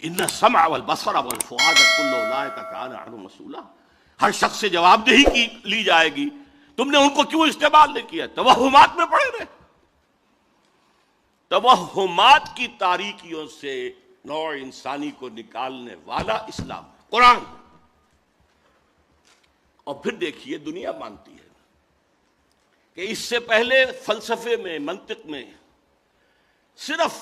ان السمع والبصر والفؤاد کل اولئک کان عنہ مسئولا، ہر شخص سے جواب دہی کی لی جائے گی، تم نے ان کو کیوں استعمال نہیں کیا؟ توہمات میں پڑے رہے۔ توہمات کی تاریکیوں سے نوع انسانی کو نکالنے والا اسلام قرآن۔ اور پھر دیکھیے دنیا مانتی ہے کہ اس سے پہلے فلسفے میں، منطق میں صرف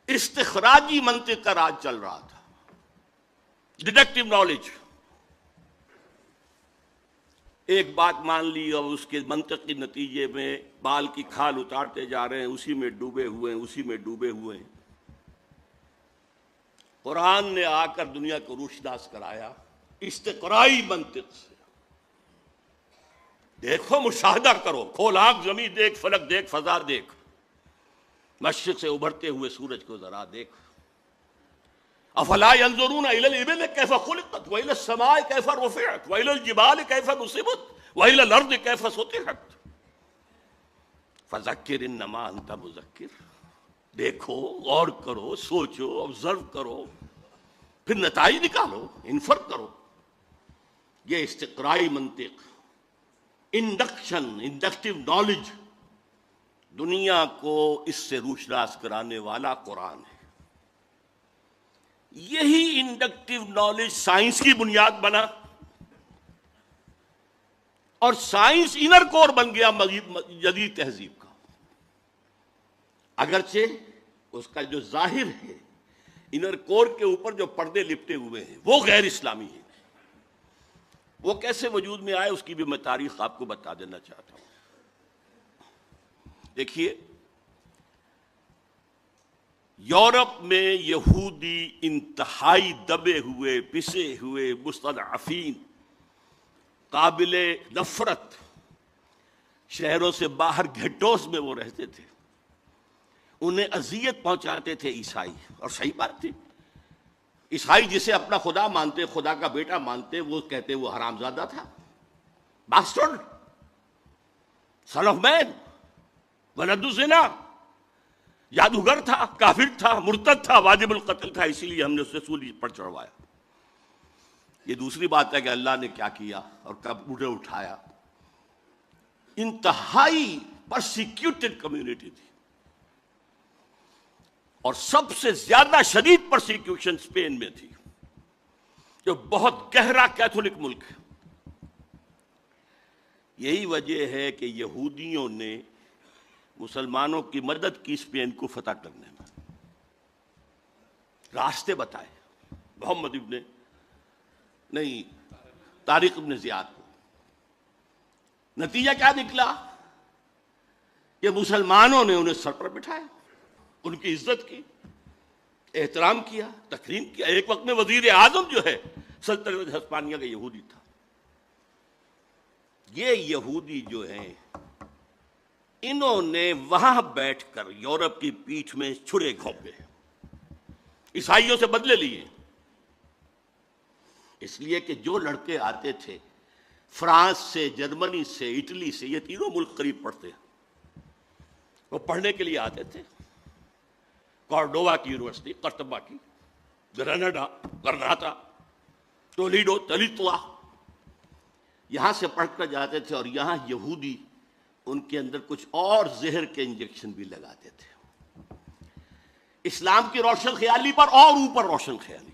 استخراجی منطق کا راج چل رہا تھا، ڈیڈکٹیو نالج۔ ایک بات مان لی اور اس کے منطق کے نتیجے میں بال کی کھال اتارتے جا رہے ہیں، اسی میں ڈوبے ہوئے ہیں، اسی میں ڈوبے ہوئے ہیں۔ قرآن نے آ کر دنیا کو روشناس کرایا استقرائی منطق سے۔ دیکھو، مشاہدہ کرو، کھول آنکھ، زمین دیکھ، فلک دیکھ، فضا دیکھ، مشرق سے ابھرتے ہوئے سورج کو ذرا دیکھ۔ افلا ينظرون الى الابل كيف خلقت والى السماء كيف رفعت والى الجبال كيف نصبت والى الارض كيف سطحت فذكر انما انت مذکر۔ دیکھو، غور کرو، سوچو، آبزرو کرو، پھر نتائج نکالو، انفر کرو۔ یہ استقرائی منطق، انڈکٹیو نالج، دنیا کو اس سے روشناس کرانے والا قرآن ہے۔ یہی انڈکٹیو نالج سائنس کی بنیاد بنا، اور سائنس انر کور بن گیا جدید تہذیب کا، اگرچہ اس کا جو ظاہر ہے، انر کور کے اوپر جو پردے لپٹے ہوئے ہیں وہ غیر اسلامی ہیں۔ وہ کیسے وجود میں آئے اس کی بھی میں تاریخ آپ کو بتا دینا چاہتا ہوں۔ دیکھیے، یورپ میں یہودی انتہائی دبے ہوئے، پسے ہوئے، مستضعفین، قابل نفرت، شہروں سے باہر گھٹوس میں وہ رہتے تھے، انہیں اذیت پہنچاتے تھے عیسائی۔ اور صحیح بات تھی، عیسائی جسے اپنا خدا مانتے، خدا کا بیٹا مانتے، وہ کہتے وہ حرامزادہ تھا، باسٹرڈ، سن آف مین، ولد الزنا، جادوگر تھا، کافر تھا، مرتد تھا، واجب القتل تھا، اسی لیے ہم نے اسے سولی پر چڑھوایا۔ یہ دوسری بات ہے کہ اللہ نے کیا کیا اور کب انہیں اٹھایا۔ انتہائی پرسیکیوٹڈ کمیونٹی تھی، اور سب سے زیادہ شدید پرسیکیوشن اسپین میں تھی، جو بہت گہرا کیتھولک ملک ہے۔ یہی وجہ ہے کہ یہودیوں نے مسلمانوں کی مدد کی اسپین کو فتح کرنے میں، راستے بتائے محمد طارق ابن زیاد کو۔ نتیجہ کیا نکلا کہ مسلمانوں نے انہیں سر پر بٹھایا، ان کی عزت کی، احترام کیا، تکریم کیا۔ ایک وقت میں وزیر اعظم جو ہے سلطنت ہسپانیہ کا یہودی تھا۔ یہ یہودی جو ہیں، انہوں نے وہاں بیٹھ کر یورپ کی پیٹھ میں چھڑے گھونپے، عیسائیوں سے بدلے لیے، اس لیے کہ جو لڑکے آتے تھے فرانس سے، جرمنی سے، اٹلی سے، یہ تینوں ملک قریب پڑتے ہیں، وہ پڑھنے کے لیے آتے تھے۔ کارڈووا کی یونیورسٹی، قرطبہ کی، گرناڈا، گرناطہ، ٹولیڈو، تلیتوا، یہاں سے پڑھ کر جاتے تھے، اور یہاں یہودی ان کے اندر کچھ اور زہر کے انجیکشن بھی لگاتے تھے، اسلام کی روشن خیالی پر اور اوپر روشن خیالی۔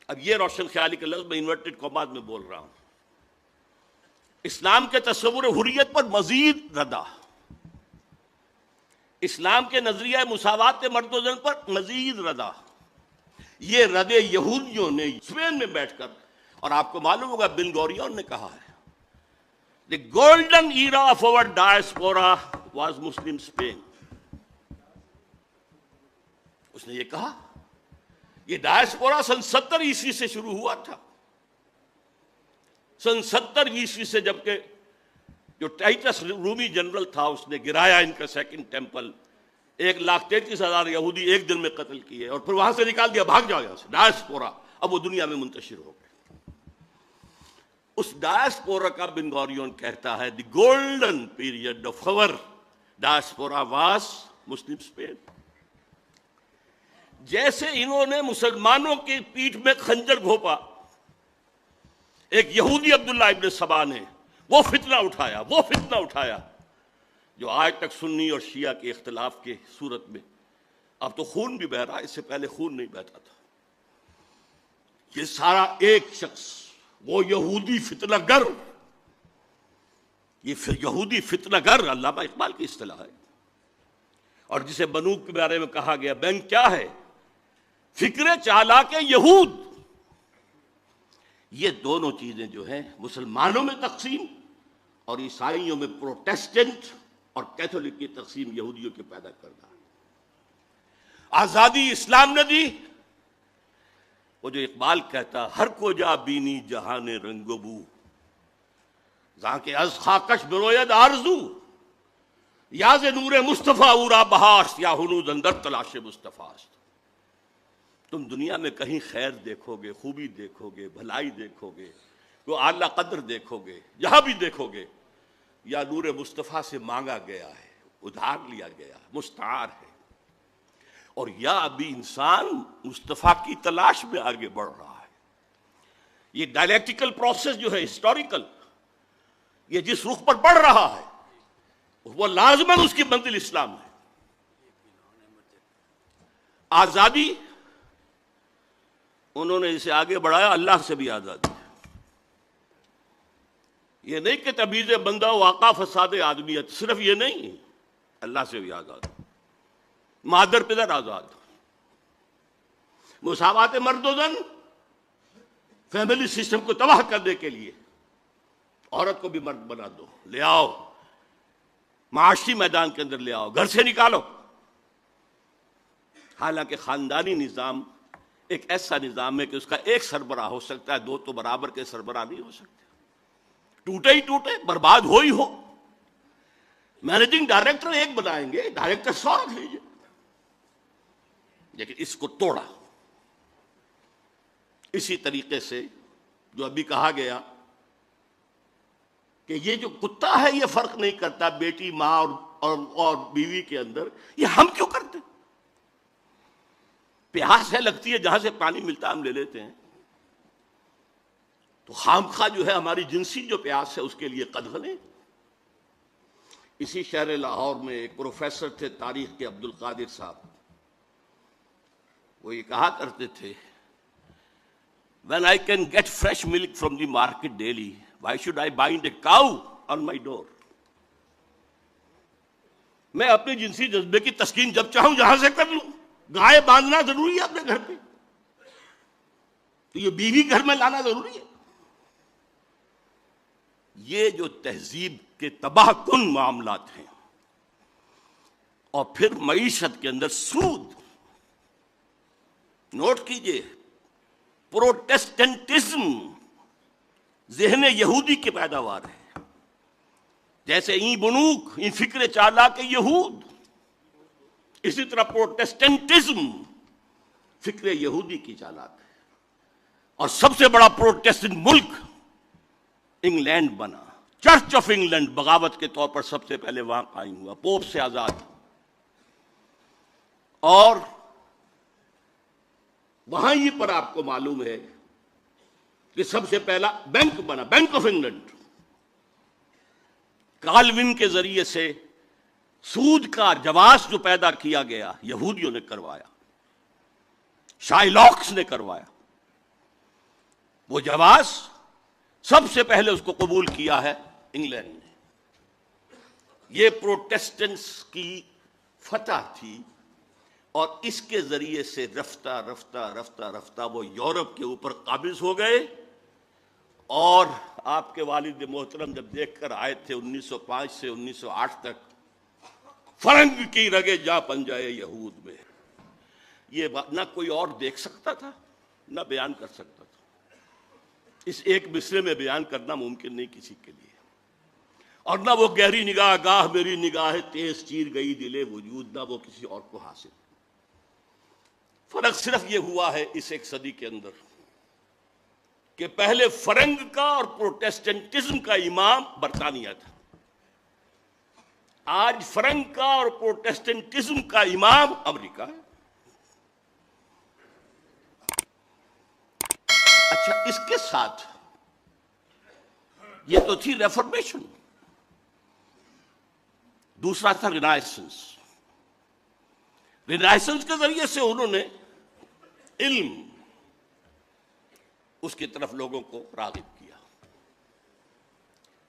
اب یہ روشن خیالی کا لفظ میں انورٹڈ کاماز میں بول رہا ہوں۔ اسلام کے تصور حریت پر مزید ردا، اسلام کے نظریہ مساوات مرد و زن پر مزید ردا، یہ ردے یہودیوں نے اسپین میں بیٹھ کر، اور آپ کو معلوم ہوگا بن گوریون نے کہا ہے The golden era of our diaspora was Muslim Spain۔ اس نے یہ کہا، یہ ڈائسپورا سن 70 عیسوی سے شروع ہوا تھا۔ سن 70 عیسوی سے، جبکہ جو ٹائٹس رومی جنرل تھا اس نے گرایا ان کا سیکنڈ ٹیمپل، 1,33,000 یہودی ایک دن میں قتل کیے، اور پھر وہاں سے نکال دیا، بھاگ جاؤ یہاں سے، ڈائسپورا۔ اب وہ دنیا میں منتشر ہو گئے۔ اس ڈائسپورا کا بن گوریون کہتا ہے the golden period of our diaspora was Muslim Spain. جیسے انہوں نے مسلمانوں کی پیٹھ میں خنجر گھونپا، ایک یہودی عبداللہ ابن سبا نے وہ فتنہ اٹھایا جو آج تک سنی اور شیعہ کے اختلاف کے صورت میں اب تو خون بھی بہہ رہا، اس سے پہلے خون نہیں بہتا تھا۔ یہ سارا ایک شخص، وہ یہودی فتنہ گر، یہ یہودی فتنہ گر علامہ اقبال کی اصطلاح ہے، اور جسے بنوک کے بارے میں کہا گیا بینک کیا ہے؟ فکر چالاک یہود۔ یہ دونوں چیزیں جو ہیں مسلمانوں میں تقسیم اور عیسائیوں میں پروٹیسٹنٹ اور کیتھولک کی تقسیم یہودیوں کے پیدا کردہ۔ آزادی اسلام نے دی، وہ جو اقبال کہتا ہر کو جا بینی جہان رنگ و بو، جہاں کے از خاکش بروید آرزو، یا ز نور مصطفیٰ اورا بہاشت، یا ہنوز اندر تلاش مصطفیٰ است۔ تم دنیا میں کہیں خیر دیکھو گے، خوبی دیکھو گے، بھلائی دیکھو گے، وہ اعلیٰ قدر دیکھو گے، جہاں بھی دیکھو گے یا نور مصطفیٰ سے مانگا گیا ہے، ادھار لیا گیا، مستعار ہے، اور یا ابھی انسان مصطفیٰ کی تلاش میں آگے بڑھ رہا ہے۔ یہ ڈائلیکٹیکل پروسیس جو ہے ہسٹوریکل، یہ جس رخ پر بڑھ رہا ہے وہ لازماً اس کی منزل اسلام ہے۔ آزادی انہوں نے اسے آگے بڑھایا، اللہ سے بھی آزادی ہے۔ یہ نہیں کہ تمیز بندہ و آقا فساد آدمیت، صرف یہ نہیں، اللہ سے بھی آزاد، مادر پدر آزاد، مساوات مرد و زن، فیملی سسٹم کو تباہ کرنے کے لیے عورت کو بھی مرد بنا دو، لے آؤ معاشی میدان کے اندر، لے آؤ، گھر سے نکالو۔ حالانکہ خاندانی نظام ایک ایسا نظام ہے کہ اس کا ایک سربراہ ہو سکتا ہے، دو تو برابر کے سربراہ نہیں ہو سکتے، ٹوٹے ہی ٹوٹے، برباد ہو ہی ہو۔ مینیجنگ ڈائریکٹر ایک بنائیں گے، ڈائریکٹر 100 رکھ لیجیے، لیکن اس کو توڑا۔ اسی طریقے سے جو ابھی کہا گیا کہ یہ جو کتا ہے یہ فرق نہیں کرتا بیٹی، ماں اور بیوی کے اندر، یہ ہم کیوں کرتے؟ پیاس ہے لگتی ہے، جہاں سے پانی ملتا ہے ہم لے لیتے ہیں، تو خامخواہ جو ہے ہماری جنسی جو پیاس ہے اس کے لیے قدغن نہیں۔ اسی شہر لاہور میں ایک پروفیسر تھے تاریخ کے، عبد القادر صاحب، وہ یہ کہا کرتے تھے when I can get fresh milk from the market daily, why should I bind a cow on my door؟ میں اپنے جنسی جذبے کی تسکین جب چاہوں جہاں سے کر لوں، گائے باندھنا ضروری ہے اپنے گھر پہ، تو یہ بیوی گھر میں لانا ضروری ہے؟ یہ جو تہذیب کے تباہ کن معاملات ہیں، اور پھر معیشت کے اندر سود، نوٹ کیجئے، پروٹیسٹنٹزم ذہن یہودی کی پیداوار ہے، جیسے این بنوک، این فکر چالاک یہود، اسی طرح پروٹیسٹنٹزم فکر یہودی کی چالاک ہے۔ اور سب سے بڑا پروٹیسٹنٹ ملک انگلینڈ بنا، چرچ آف انگلینڈ بغاوت کے طور پر سب سے پہلے وہاں قائم ہوا، پوپ سے آزاد، اور وہاں ہی پر آپ کو معلوم ہے کہ سب سے پہلا بینک بنا، بینک آف انگلینڈ، کالوین کے ذریعے سے سود کا جواز جو پیدا کیا گیا یہودیوں نے کروایا، شائلاکس نے کروایا، وہ جواز سب سے پہلے اس کو قبول کیا ہے انگلینڈ نے۔ یہ پروٹیسٹنٹس کی فتح تھی، اور اس کے ذریعے سے رفتہ رفتہ رفتہ رفتہ وہ یورپ کے اوپر قابض ہو گئے، اور آپ کے والد محترم جب دیکھ کر آئے تھے 1905 سے 1908 تک، فرنگ کی رگے جا پنجائے یہود میں، یہ بات نہ کوئی اور دیکھ سکتا تھا نہ بیان کر سکتا تھا، اس ایک مصرے میں بیان کرنا ممکن نہیں کسی کے لیے، اور نہ وہ گہری نگاہ گاہ میری نگاہ تیز چیر گئی دل وجود، نہ وہ کسی اور کو حاصل۔ فرق صرف یہ ہوا ہے اس ایک صدی کے اندر کہ پہلے فرنگ کا اور پروٹیسٹنٹزم کا امام برطانیہ تھا، آج فرنگ کا اور پروٹیسٹنٹزم کا امام امریکہ ہے۔ اچھا، اس کے ساتھ یہ تو تھی ریفارمیشن، دوسرا تھا رینائسنس۔ رینائسنس کے ذریعے سے انہوں نے علم، اس کی طرف لوگوں کو راغب کیا،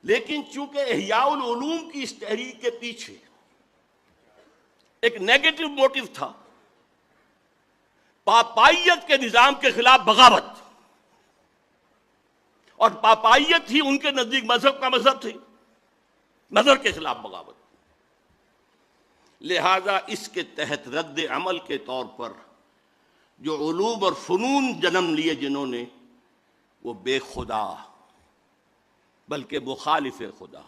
لیکن چونکہ احیاء العلوم کی اس تحریک کے پیچھے ایک نیگیٹو موٹیو تھا، پاپائیت کے نظام کے خلاف بغاوت، اور پاپائیت ہی ان کے نزدیک مذہب کا مذہب تھی، مذہب کے خلاف بغاوت، لہذا اس کے تحت رد عمل کے طور پر جو علوم اور فنون جنم لیے جنہوں نے، وہ بے خدا بلکہ مخالف خدا۔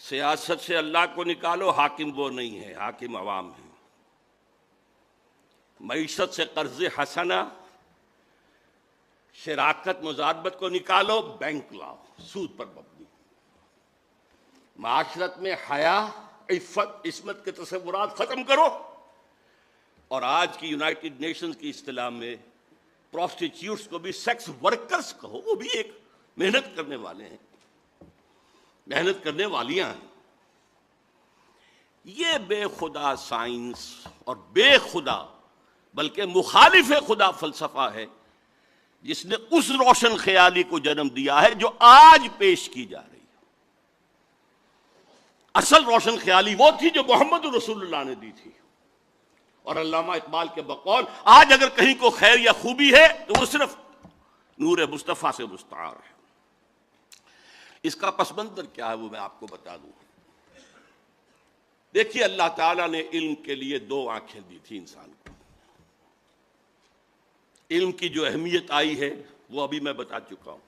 سیاست سے اللہ کو نکالو، حاکم وہ نہیں ہے، حاکم عوام ہے۔ معیشت سے قرض حسنہ، شراکت مزاربت کو نکالو، بینک لاؤ، سود پر مبنی۔ معاشرت میں حیا، عفت، عصمت کے تصورات ختم کرو، اور آج کی یونائٹڈ نیشنز کی اصطلاح میں پروسٹیچیوٹس کو بھی سیکس ورکرز کہو، وہ بھی ایک محنت کرنے والے ہیں، محنت کرنے والیاں ہیں۔ یہ بے خدا سائنس اور بے خدا بلکہ مخالف خدا فلسفہ ہے جس نے اس روشن خیالی کو جنم دیا ہے جو آج پیش کی جا رہی ہے۔ اصل روشن خیالی وہ تھی جو محمد رسول اللہ نے دی تھی، اور علامہ اقبال کے بقول آج اگر کہیں کو خیر یا خوبی ہے تو وہ صرف نور مصطفیٰ سے مستعار ہے۔ اس کا پس منظر کیا ہے وہ میں آپ کو بتا دوں۔ دیکھیے، اللہ تعالیٰ نے علم کے لیے دو آنکھیں دی تھی انسان کو۔ علم کی جو اہمیت آئی ہے وہ ابھی میں بتا چکا ہوں۔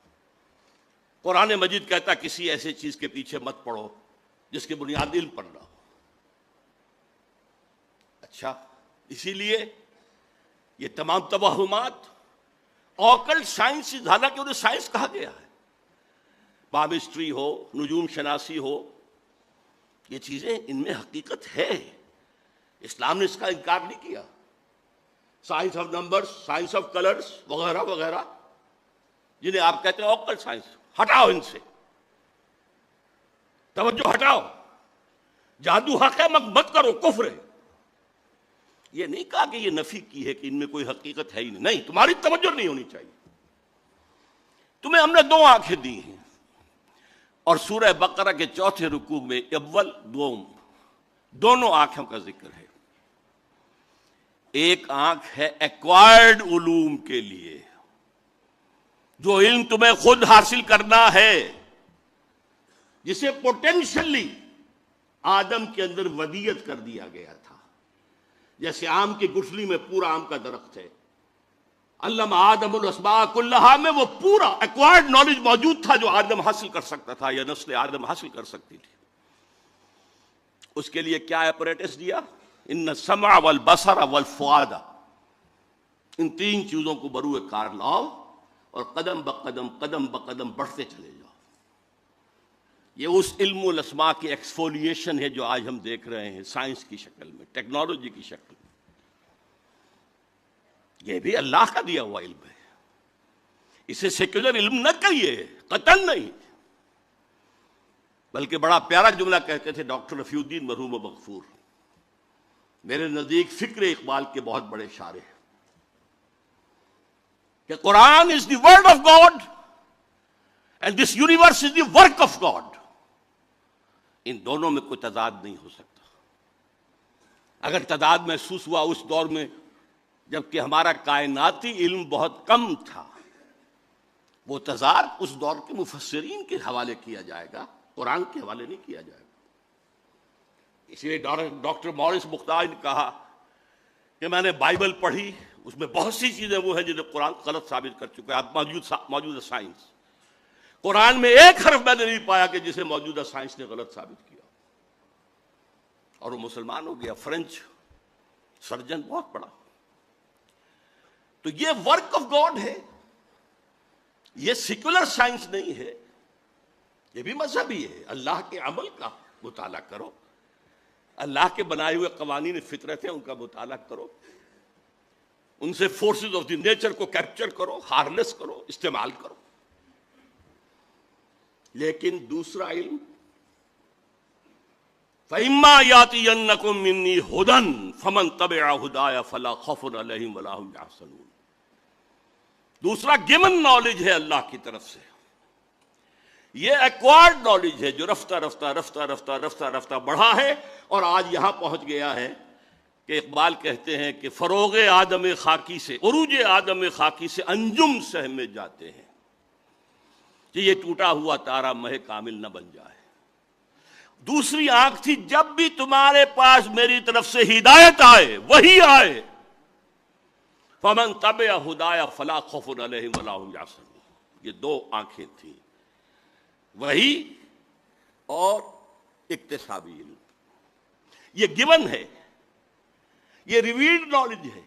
قرآن مجید کہتا کسی ایسے چیز کے پیچھے مت پڑو جس کی بنیاد علم پر نہ ہو۔ اچھا، اسی لیے یہ تمام توہمات آکلٹ سائنس، حالانکہ انہیں سائنس کہا گیا ہے، پامسٹری ہو، نجوم شناسی ہو، یہ چیزیں ان میں حقیقت ہے، اسلام نے اس کا انکار نہیں کیا۔ Science of numbers, science of colours وغیرہ وغیرہ جنہیں آپ کہتے ہیں آکلٹ سائنس، ہٹاؤ ان سے، توجہ ہٹاؤ، جادو حق ہے مت کرو، کفر ہے۔ یہ نہیں کہا کہ یہ نفی کی ہے کہ ان میں کوئی حقیقت ہے ہی نہیں، تمہاری توجہ نہیں ہونی چاہیے۔ تمہیں ہم نے دو آنکھیں دی ہیں، اور سورہ بقرہ کے چوتھے رکوع میں اول دوم دونوں آنکھوں کا ذکر ہے۔ ایک آنکھ ہے ایکوائرڈ علوم کے لیے، جو علم تمہیں خود حاصل کرنا ہے، جسے پوٹینشلی آدم کے اندر ودیت کر دیا گیا تھا۔ جیسے آم کی گٹھلی میں پورا آم کا درخت ہے، علم آدم الاسماء کلہا میں وہ پورا ایکوائرڈ نالج موجود تھا جو آدم حاصل کر سکتا تھا یا نسل آدم حاصل کر سکتی تھی۔ اس کے لیے کیا اپریٹس دیا؟ ان السمع والبصر والفؤاد، ان تین چیزوں کو بروئے کار لاؤ اور قدم بقدم قدم بقدم بڑھتے چلے جاؤ۔ یہ اس علم الاسماء کی ایکسفولیشن ہے جو آج ہم دیکھ رہے ہیں سائنس کی شکل میں، ٹیکنالوجی کی شکل میں۔ یہ بھی اللہ کا دیا ہوا علم ہے، اسے سیکولر علم نہ کہیے، قطعاً نہیں۔ بلکہ بڑا پیارا جملہ کہتے تھے ڈاکٹر رفیع الدین مرحوم مغفور، میرے نزدیک فکر اقبال کے بہت بڑے شاعر ہیں، کہ Quran is the word of God and this universe is the work of God. ان دونوں میں کوئی تضاد نہیں ہو سکتا۔ اگر تضاد محسوس ہوا اس دور میں جبکہ ہمارا کائناتی علم بہت کم تھا، وہ تضاد اس دور کے مفسرین کے حوالے کیا جائے گا، قرآن کے حوالے نہیں کیا جائے گا۔ اس لیے ڈاکٹر مورس مختار نے کہا کہ میں نے بائبل پڑھی، اس میں بہت سی چیزیں وہ ہیں جنہیں قرآن غلط ثابت کر چکا ہے، موجودہ سائنس۔ قرآن میں ایک حرف میں نے نہیں پایا کہ جسے موجودہ سائنس نے غلط ثابت کیا، اور وہ مسلمان ہو گیا، فرینچ سرجن بہت بڑا۔ تو یہ ورک آف گاڈ ہے، یہ سیکولر سائنس نہیں ہے، یہ بھی مذہبی ہے۔ اللہ کے عمل کا مطالعہ کرو، اللہ کے بنائے ہوئے قوانین فطرت ہیں ان کا مطالعہ کرو۔ ان سے فورسز آف دی نیچر کو کیپچر کرو، ہارنس کرو، استعمال کرو. لیکن دوسرا علم فَإِمَّا يَأْتِيَنَّكُم مِّنِّي هُدًى فَمَن تَبِعَ هُدَايَ فَلَا خَوْفٌ عَلَيْهِمْ وَلَا هُمْ يَحْزَنُونَ. دوسرا گیون نالج ہے اللہ کی طرف سے. یہ ایکوائرڈ نالج ہے جو رفتہ رفتہ رفتہ رفتہ رفتہ رفتہ بڑھا ہے اور آج یہاں پہنچ گیا ہے کہ اقبال کہتے ہیں کہ فروغ آدم خاکی سے، عروج آدم خاکی سے انجم سہمے جاتے ہیں کہ یہ ٹوٹا ہوا تارا مہ کامل نہ بن جائے. دوسری آنکھ تھی جب بھی تمہارے پاس میری طرف سے ہدایت آئے، وہی آئے، فمن تبع ہدایا فلا خوف علیہم ولا هم یحزنون. یہ دو آنکھیں تھیں، وہی اور اکتسابی علم. یہ گیون ہے، یہ ریویلڈ نالج ہے،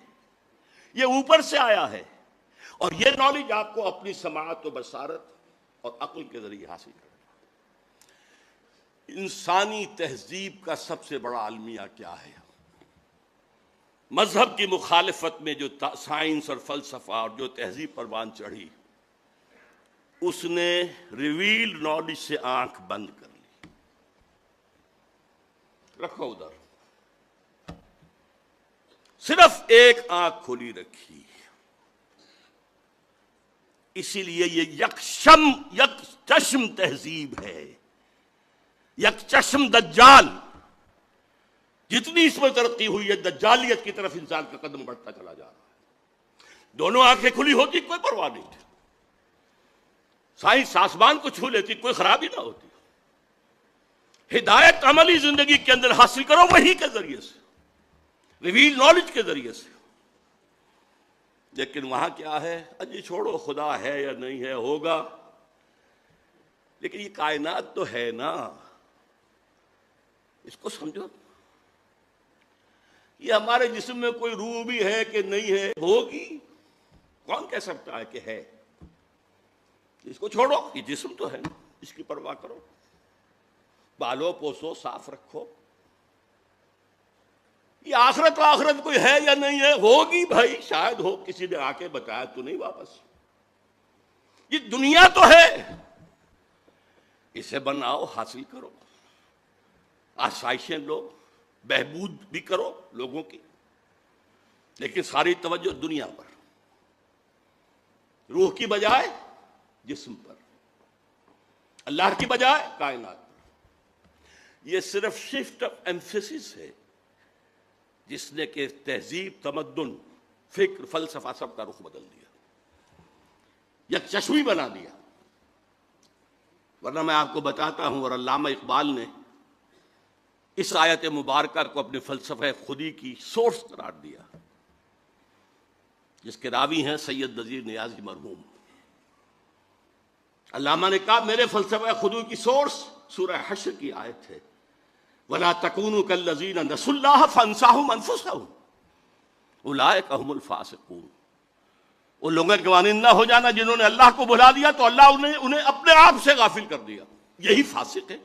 یہ اوپر سے آیا ہے، اور یہ نالج آپ کو اپنی سماعت و بصارت اور عقل کے ذریعے حاصل کرنا. انسانی تہذیب کا سب سے بڑا المیہ کیا ہے؟ مذہب کی مخالفت میں جو سائنس اور فلسفہ اور جو تہذیب پروان چڑھی، اس نے ریویلڈ نالج سے آنکھ بند کر لی. رکھو ادھر، صرف ایک آنکھ کھلی رکھی. اسی لیے یہ یک چشم تہذیب ہے، یک چشم دجال. جتنی اس میں ترقی ہوئی ہے دجالیت کی طرف انسان کا قدم بڑھتا چلا جا رہا ہے. دونوں آنکھیں کھلی ہوتی کوئی پرواہ نہیں تھی، سائنس آسمان کو چھو لیتی، کوئی خرابی نہ ہوتی. ہدایت عملی زندگی کے اندر حاصل کرو وہی کے ذریعے سے، ریویل نالج کے ذریعے سے. لیکن وہاں کیا ہے؟ اجی چھوڑو خدا ہے یا نہیں ہے، ہوگا. لیکن یہ کائنات تو ہے نا، اس کو سمجھو. یہ ہمارے جسم میں کوئی روح بھی ہے کہ نہیں ہے، ہوگی. کون کہہ سکتا ہے کہ ہے؟ اس کو چھوڑو، یہ جسم تو ہے نا، اس کی پرواہ کرو. بالو پوسو، صاف رکھو. یہ آخرت کوئی ہے یا نہیں ہے، ہوگی بھائی، شاید ہو، کسی نے آ کے بتایا تو نہیں واپس. یہ دنیا تو ہے، اسے بناؤ، حاصل کرو، آسائشیں لو، بہبود بھی کرو لوگوں کی. لیکن ساری توجہ دنیا پر، روح کی بجائے جسم پر، اللہ کی بجائے کائنات پر. یہ صرف شفٹ آف ایمفیسس ہے جس نے کہ تہذیب، تمدن، فکر، فلسفہ سب کا رخ بدل دیا، یک چشمی بنا دیا. ورنہ میں آپ کو بتاتا ہوں، اور علامہ اقبال نے اس آیت مبارکہ کو اپنے فلسفہ خودی کی سورس قرار دیا، جس کے راوی ہیں سید نذیر نیازی مرحوم. علامہ نے کہا میرے فلسفہ خودی کی سورس سورہ حشر کی آیت ہے، وَلَا تَكُونُوا كَالَّذِينَ نَسُوا اللَّهَ فَأَنسَاهُمْ أَنفُسَهُمْ أُولَٰئِكَ هُمُ الْفَاسِقُونَ. ان لوگوں کے مانند نہ ہو جانا جنہوں نے اللہ کو بھلا دیا تو اللہ انہیں اپنے آپ سے غافل کر دیا. یہی فاسق ہے.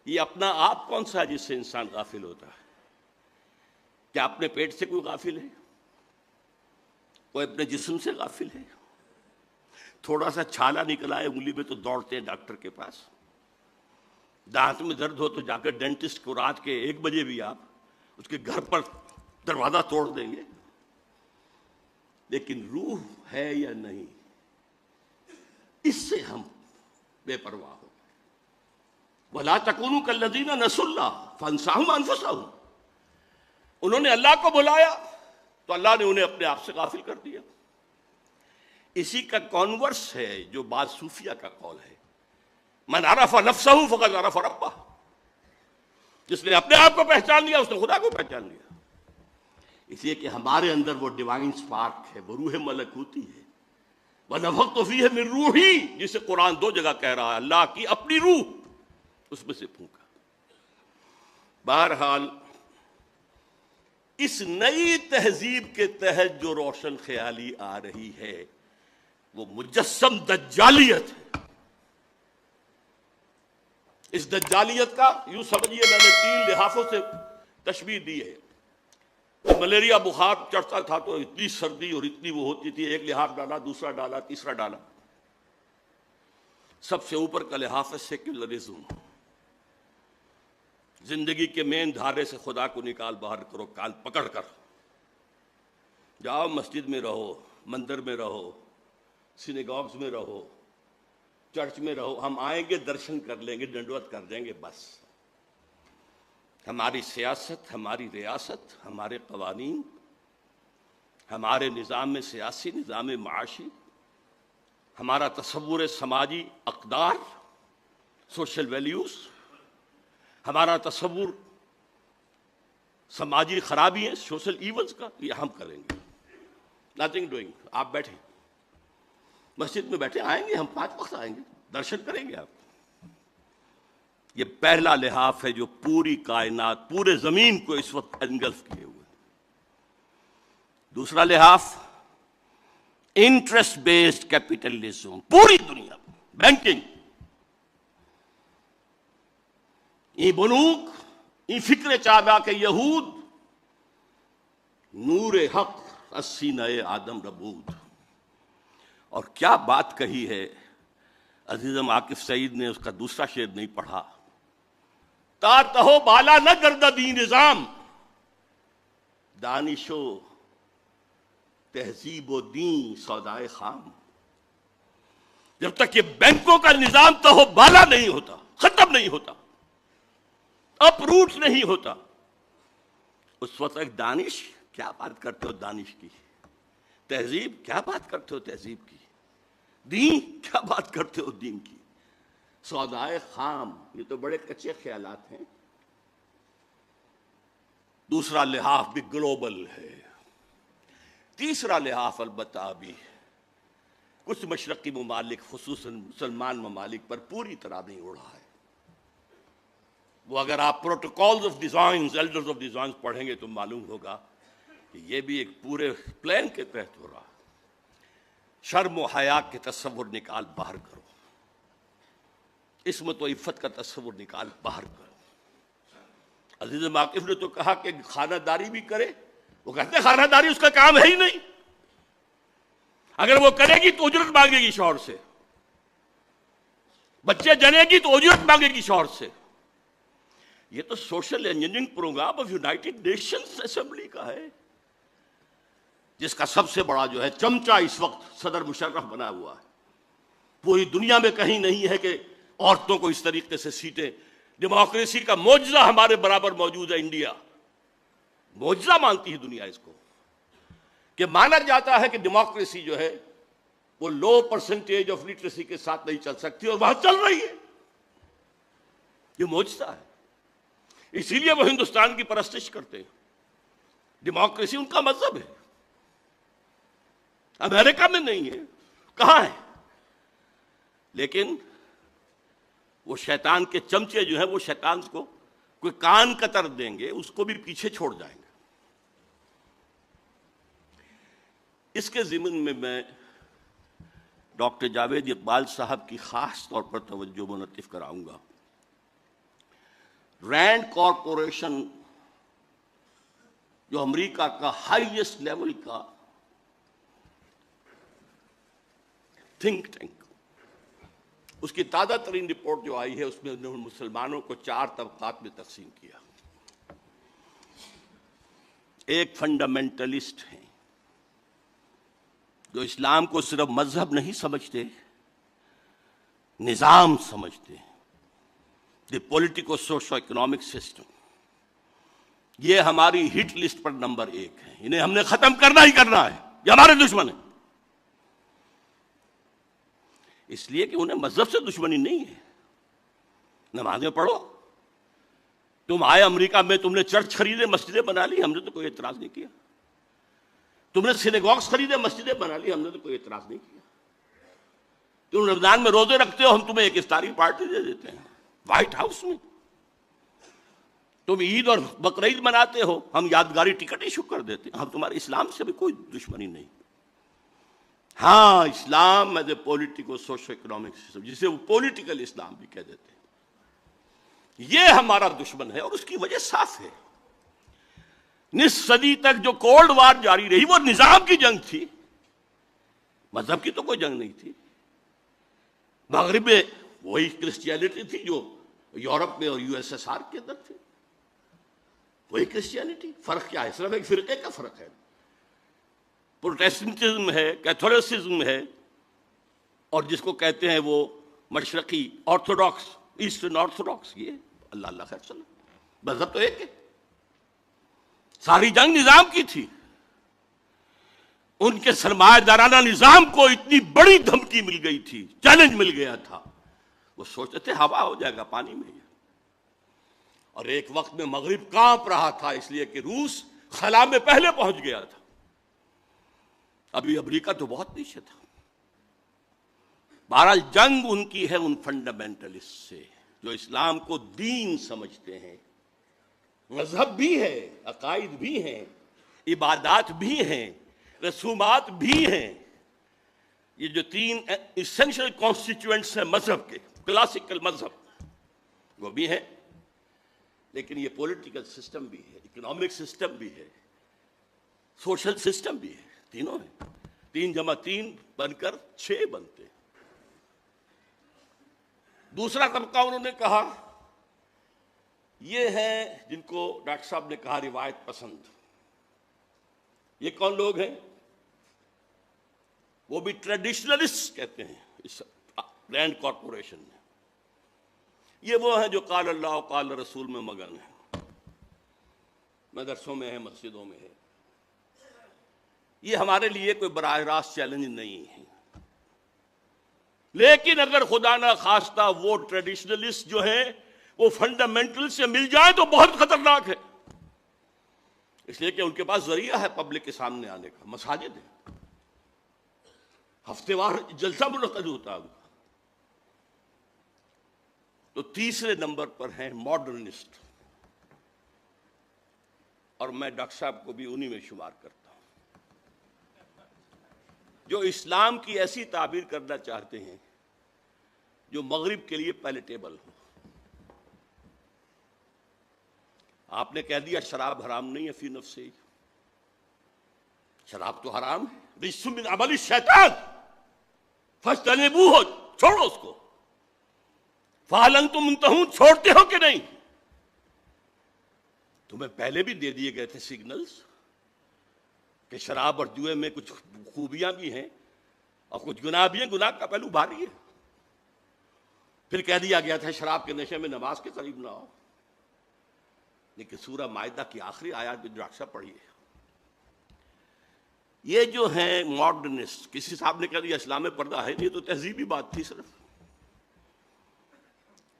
یہ اپنا آپ کون سا ہے جس سے انسان غافل ہوتا ہے؟ کیا اپنے پیٹ سے کوئی غافل ہے؟ کوئی اپنے جسم سے غافل ہے؟ تھوڑا سا چھالا نکل آئے انگلی میں تو دوڑتے ہیں ڈاکٹر کے پاس. دانت میں درد ہو تو جا کر ڈینٹسٹ کو رات کے 1 بجے بھی آپ اس کے گھر پر دروازہ توڑ دیں گے. لیکن روح ہے یا نہیں، اس سے ہم بے پرواہ ہو. وَلَا تَكُونُوا كَالَّذِينَ نَسُوا اللَّهَ فَأَنسَاهُمْ أَنفُسَهُمْ. انہوں نے اللہ کو بلایا تو اللہ نے انہیں اپنے آپ سے غافل کر دیا. اسی کا کانورس ہے جو بعض صوفیہ کا قول ہے، من عرف نفسه فقد عرف ربہ. جس نے اپنے آپ کو پہچان لیا اس نے خدا کو پہچان لیا. اس لیے کہ ہمارے اندر وہ ڈیوائن سپارک ہے، وہ روح ملکوتی ہے. وَنَفَخْتُ فِيهِ مِن رُوحِي، جسے قرآن 2 جگہ کہہ رہا ہے، اللہ کی اپنی روح اس میں سے پھونکا. بہرحال اس نئی تہذیب کے تحت جو روشن خیالی آ رہی ہے وہ مجسم دجالیت ہے. اس دجالیت کا یوں سمجھیے، میں نے 3 لحاظوں سے تشبیہ دی ہے. ملیریا بخار چڑھتا تھا تو اتنی سردی اور اتنی وہ ہوتی تھی، ایک لحاف ڈالا، دوسرا ڈالا، تیسرا ڈالا۔ سب سے اوپر کا لحاف ہے سیکولرزم، زندگی کے مین دھارے سے خدا کو نکال باہر کرو، کال پکڑ کر جاؤ، مسجد میں رہو، مندر میں رہو، سینیگاگز میں رہو، چرچ میں رہو، ہم آئیں گے، درشن کر لیں گے، ڈنڈوت کر دیں گے، بس۔ ہماری سیاست، ہماری ریاست، ہمارے قوانین، ہمارے نظام سیاسی، نظام معاشی، ہمارا تصور سماجی اقدار، سوشل ویلیوز، ہمارا تصور سماجی خرابی ہے، سوشل ایونز کا، یہ ہم کریں گے۔ Nothing doing. آپ بیٹھیں مسجد میں، بیٹھے، آئیں گے ہم، 5 وقت آئیں گے، درشن کریں گے آپ۔ یہ پہلا لحاف ہے جو پوری کائنات، پورے زمین کو اس وقت انگلف کیے ہوئے۔ دوسرا لحاف انٹرسٹ بیسڈ کیپٹلزم، پوری دنیا، بینکنگ، ای بنوک، ای فکر چابا کے یہود، نور حق 80 نئے آدم ربود۔ اور کیا بات کہی ہے عزیزم عاکف سعید نے، اس کا دوسرا شعر نہیں پڑھا۔ تا تہو بالا نہ گردہ دین نظام، دانش و تہذیب و دین سودائے خام۔ جب تک یہ بینکوں کا نظام تہو بالا نہیں ہوتا، ختم نہیں ہوتا، اپ روٹ نہیں ہوتا، اس وقت ایک دانش، کیا بات کرتے ہو دانش کی، تہذیب، کیا بات کرتے ہو تہذیب کی، دین، کیا بات کرتے ہو دین کی، سودائے خام، یہ تو بڑے کچے خیالات ہیں۔ دوسرا لحاف بھی گلوبل ہے۔ تیسرا لحاف البتہ ابھی کچھ مشرقی ممالک، خصوصاً مسلمان ممالک پر پوری طرح نہیں اڑا ہے۔ وہ اگر آپ protocols of designs, elders of designs پڑھیں گے تو معلوم ہوگا کہ یہ بھی ایک پورے پلان کے تحت ہو رہا ہے۔ شرم و حیا کے تصور نکال باہر کرو، عصمت و عفت کا تصور نکال باہر کرو۔ عزیز واقف نے تو کہا کہ خانہ داری بھی کرے، وہ کہتے ہیں خانہ داری اس کا کام ہے ہی نہیں، اگر وہ کرے گی تو اجرت مانگے گی شوہر سے، بچے جنے گی تو اجرت مانگے گی شوہر سے۔ یہ تو social engineering programme of United Nations assembly کا ہے، جس کا سب سے بڑا جو ہے چمچہ اس وقت صدر مشرف بنا ہوا ہے۔ پوری دنیا میں کہیں نہیں ہے کہ عورتوں کو اس طریقے سے سیٹیں، ڈیموکریسی کا معجزہ ہمارے برابر موجود ہے انڈیا، معجزہ مانتی ہے دنیا اس کو، کہ مانا جاتا ہے کہ ڈیموکریسی جو ہے وہ لو پرسنٹیج آف لٹریسی کے ساتھ نہیں چل سکتی، اور وہاں چل رہی ہے، یہ معجزہ ہے۔ اسی لیے وہ ہندوستان کی پرستش کرتے ہیں، ڈیموکریسی ان کا مذہب ہے، امریکہ میں نہیں ہے، کہاں ہے؟ لیکن وہ شیطان کے چمچے جو ہیں، وہ شیطان کو کوئی کان قطر دیں گے، اس کو بھی پیچھے چھوڑ جائیں گے۔ اس کے ضمن میں ڈاکٹر جاوید اقبال صاحب کی خاص طور پر توجہ منعطف کراؤں گا۔ رینڈ کارپوریشن جو امریکہ کا ہائیسٹ لیول کا تھنک ٹینک، اس کی تازہ ترین رپورٹ جو آئی ہے، اس میں انہوں نے مسلمانوں کو 4 طبقات میں تقسیم کیا۔ ایک فنڈامنٹلسٹ ہیں جو اسلام کو صرف مذہب نہیں سمجھتے، نظام سمجھتے ہیں، دی پولیٹیکو سوشو اکنامک سسٹم۔ یہ ہماری ہٹ لسٹ پر نمبر 1 ہے، انہیں ہم نے ختم کرنا ہی کرنا ہے، یہ ہمارے دشمن ہیں۔ اس لیے کہ انہیں مذہب سے دشمنی نہیں ہے، نمازیں پڑھو، تم آئے امریکہ میں، تم نے چرچ خریدے، مسجدیں بنا لی، ہم نے تو کوئی اعتراض نہیں کیا، تم نے سینیگاگز خریدے، مسجدیں بنا لی، ہم نے تو کوئی اعتراض نہیں کیا، تم رمضان میں روزے رکھتے ہو، ہم تمہیں ایک افطاری پارٹی دے دیتے ہیں وائٹ ہاؤس میں، تم عید اور بقرعید مناتے ہو، ہم یادگاری ٹکٹ ایشو کر دیتے ہیں، ہم تمہارے اسلام سے بھی کوئی دشمنی نہیں۔ ہاں، Islam as a politico socio economic system, جسے وہ پولیٹیکل اسلام بھی کہہ دیتے ہیں، یہ ہمارا دشمن ہے، اور اس کی وجہ صاف ہے۔ نصف صدی تک جو کولڈ وار جاری رہی وہ نظام کی جنگ تھی، مذہب کی تو کوئی جنگ نہیں تھی۔ مغرب میں وہی کرسچینٹی تھی جو یورپ میں اور یو ایس ایس آر کے اندر تھی، وہی کرسچینٹی۔ فرق کیا ہے؟ صرف ایک فرقے کا فرق ہے، پروٹیسٹنٹزم ہے، کیتھولسزم ہے، اور جس کو کہتے ہیں وہ مشرقی آرتھوڈاکس، ایسٹرن آرتھوڈاکس، یہ اللہ اللہ خیر چلو، مذہب تو ایک ہے۔ ساری جنگ نظام کی تھی۔ ان کے سرمایہ دارانہ نظام کو اتنی بڑی دھمکی مل گئی تھی، چیلنج مل گیا تھا، وہ سوچتے تھے ہوا ہو جائے گا پانی میں، اور ایک وقت میں مغرب کانپ رہا تھا اس لیے کہ روس خلا میں پہلے پہنچ گیا تھا، ابھی امریکہ تو بہت پیچھے تھا۔ بہرحال جنگ ان کی ہے ان فنڈامنٹلسٹ سے جو اسلام کو دین سمجھتے ہیں، مذہب بھی ہے، عقائد بھی ہیں، عبادات بھی ہیں، رسومات بھی ہیں۔ یہ جو تین ایسنشل کانسٹیٹیوئنٹس ہیں مذہب کے، کلاسیکل مذہب، وہ بھی ہیں، لیکن یہ پولیٹیکل سسٹم بھی ہے، اکنامک سسٹم بھی ہے، سوشل سسٹم بھی ہے، تینوں ہیں۔ 3 جمع 3 بن کر 6 بنتے ہیں۔ دوسرا طبقہ انہوں نے کہا یہ ہیں جن کو ڈاکٹر صاحب نے کہا روایت پسند۔ یہ کون لوگ ہیں؟ وہ بھی ٹریڈیشنلسٹ کہتے ہیں اس لینڈ کارپوریشن میں۔ یہ وہ ہیں جو قال اللہ و قال رسول میں مگن ہیں، مدرسوں میں ہیں، مسجدوں میں ہیں۔ یہ ہمارے لیے کوئی براہ راست چیلنج نہیں ہے، لیکن اگر خدا نہ خواستہ وہ ٹریڈیشنلسٹ جو ہیں وہ فنڈامنٹل سے مل جائیں تو بہت خطرناک ہے، اس لیے کہ ان کے پاس ذریعہ ہے پبلک کے سامنے آنے کا، مساجد ہے، ہفتے وار جلسہ منعقد ہوتا ہے۔ تو تیسرے نمبر پر ہیں ماڈرنسٹ، اور میں ڈاکٹر صاحب کو بھی انہی میں شمار کرتا ہوں، جو اسلام کی ایسی تعبیر کرنا چاہتے ہیں جو مغرب کے لیے پیلیٹیبل ہو۔ آپ نے کہہ دیا شراب حرام نہیں ہے فی نفسہ ہی، شراب تو حرام ہے، رجس من عمل الشیطان فاجتنبوہ، چھوڑو اس کو۔ فہل انتم منتہون، چھوڑتے ہو کہ نہیں؟ تمہیں پہلے بھی دے دیے گئے تھے سگنلز کہ شراب اور جوئے میں کچھ خوبیاں بھی ہیں اور کچھ گناہ بھی ہیں، گناہ کا پہلو بھاری ہے۔ پھر کہہ دیا گیا تھا شراب کے نشے میں نماز کے قریب نہ آؤ، لیکن سورہ مائدہ کی آخری آیات بھی ڈاکٹر صاحب پڑھیے۔ یہ جو ہیں ماڈرنسٹ، کسی صاحب نے کہہ دیا اسلام میں پردہ ہے، یہ تو تہذیبی بات تھی صرف۔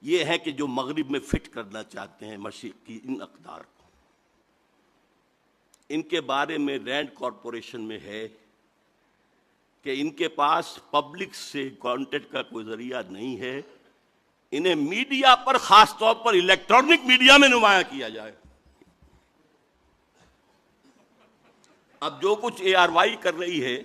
یہ ہے کہ جو مغرب میں فٹ کرنا چاہتے ہیں مشرق کی ان اقدار کو، ان کے بارے میں رینڈ کارپوریشن میں ہے کہ ان کے پاس پبلک سے کانٹیکٹ کا کوئی ذریعہ نہیں ہے، انہیں میڈیا پر، خاص طور پر الیکٹرانک میڈیا میں نمایاں کیا جائے۔ اب جو کچھ ARY کر رہی ہے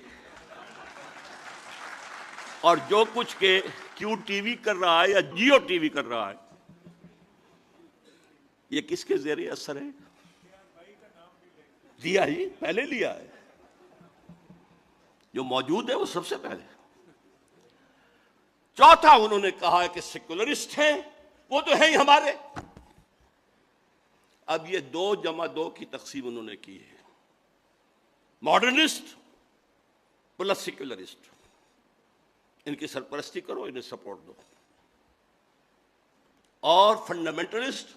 اور جو کچھ کہ کیو ٹی وی کر رہا ہے یا جیو ٹی وی کر رہا ہے، یہ کس کے زیر اثر ہے؟ دیا ہی پہلے لیا ہے، جو موجود ہے وہ سب سے پہلے۔ چوتھا انہوں نے کہا ہے کہ سیکولرسٹ ہیں، وہ تو ہیں ہی ہمارے۔ اب یہ 2 جمع 2 کی تقسیم انہوں نے کی ہے، ماڈرنسٹ پلس سیکولرسٹ، ان کی سرپرستی کرو، انہیں سپورٹ دو، اور فنڈامنٹلسٹ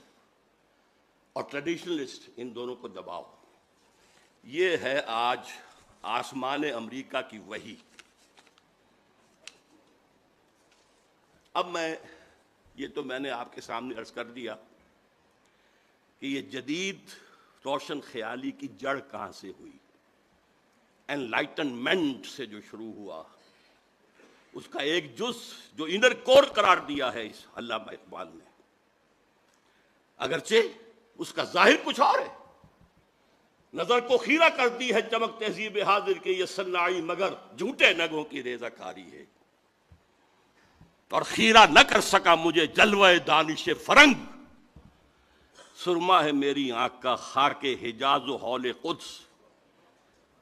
اور ٹریڈیشنلسٹ ان دونوں کو دباؤ۔ یہ ہے آج آسمان امریکہ کی وحی۔ اب یہ تو میں نے آپ کے سامنے عرض کر دیا کہ یہ جدید روشن خیالی کی جڑ کہاں سے ہوئی، انلائٹنمنٹ سے جو شروع ہوا، اس کا ایک جز جو انر کور قرار دیا ہے اس علامہ اقبال نے، اگرچہ اس کا ظاہر کچھ اور ہے، نظر کو خیرہ کرتی ہے چمک تہذیب حاضر کے یہ صناعی، مگر جھوٹے نگوں کی ریزہ کاری ہے، اور خیرہ نہ کر سکا مجھے جلوہ دانش فرنگ، سرما ہے میری آنکھ کا خاک حجاز و حول قدس.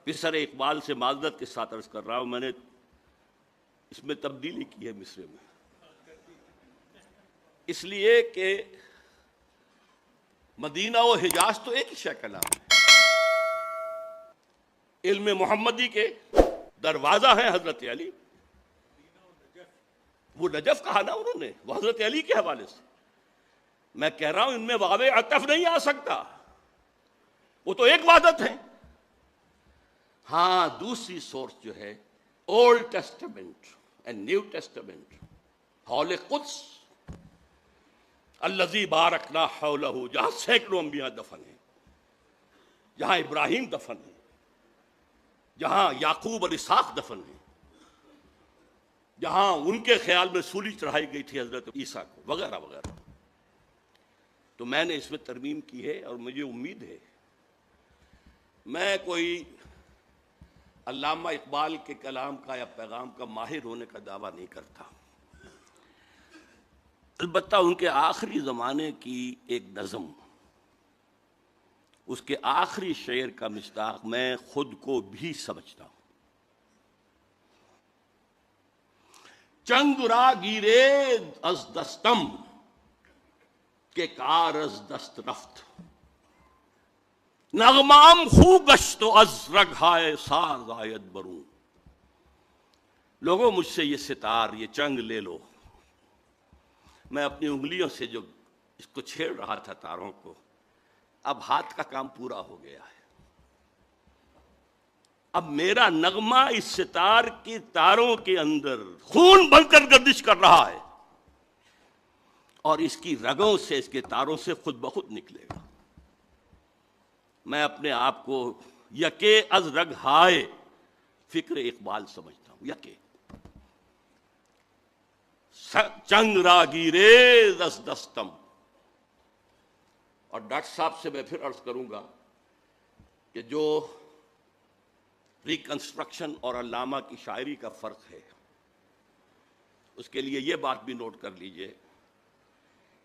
پسر اقبال سے معذرت کے ساتھ عرض کر رہا ہوں، میں نے اس میں تبدیلی کی ہے مصرے میں، اس لیے کہ مدینہ و حجاز تو ایک ہی شے کا نام ہے. علم محمدی کے دروازہ ہیں حضرت علی. وہ نجف کہا نا انہوں نے، وہ حضرت علی کے حوالے سے. میں کہہ رہا ہوں ان میں واو عطف نہیں آ سکتا، وہ تو ایک وحدت ہے. ہاں دوسری سورس جو ہے old testament and new testament, حول قدس الذی بارکنا حولہ، جہاں سینکڑوں انبیاء دفن ہیں، جہاں ابراہیم دفن ہیں، جہاں یعقوب اور اسحاق دفن ہیں، جہاں ان کے خیال میں سولی چڑھائی گئی تھی حضرت عیسیٰ کو، وغیرہ وغیرہ. تو میں نے اس میں ترمیم کی ہے، اور مجھے امید ہے میں کوئی علامہ اقبال کے کلام کا یا پیغام کا ماہر ہونے کا دعویٰ نہیں کرتا. البتہ ان کے آخری زمانے کی ایک نظم، اس کے آخری شعر کا مصداق میں خود کو بھی سمجھتا ہوں. چنگ را گیرے از دستم کہ کار از دست رفت، نغمام خو گشت و از رگھائے ساز آید بروں. لوگوں مجھ سے یہ ستار، یہ چنگ لے لو. میں اپنی انگلیوں سے جو اس کو چھیڑ رہا تھا تاروں کو، اب ہاتھ کا کام پورا ہو گیا ہے. اب میرا نغمہ اس ستار کی تاروں کے اندر خون بن کر گردش کر رہا ہے، اور اس کی رگوں سے، اس کے تاروں سے خود بخود نکلے گا. میں اپنے آپ کو یکے از رگ ہائے فکر اقبال سمجھتا ہوں. یکے چنگ را گیرے از دستم. اور ڈاکٹر صاحب سے میں پھر عرض کروں گا کہ جو ریکنسٹرکشن اور علامہ کی شاعری کا فرق ہے، اس کے لیے یہ بات بھی نوٹ کر لیجئے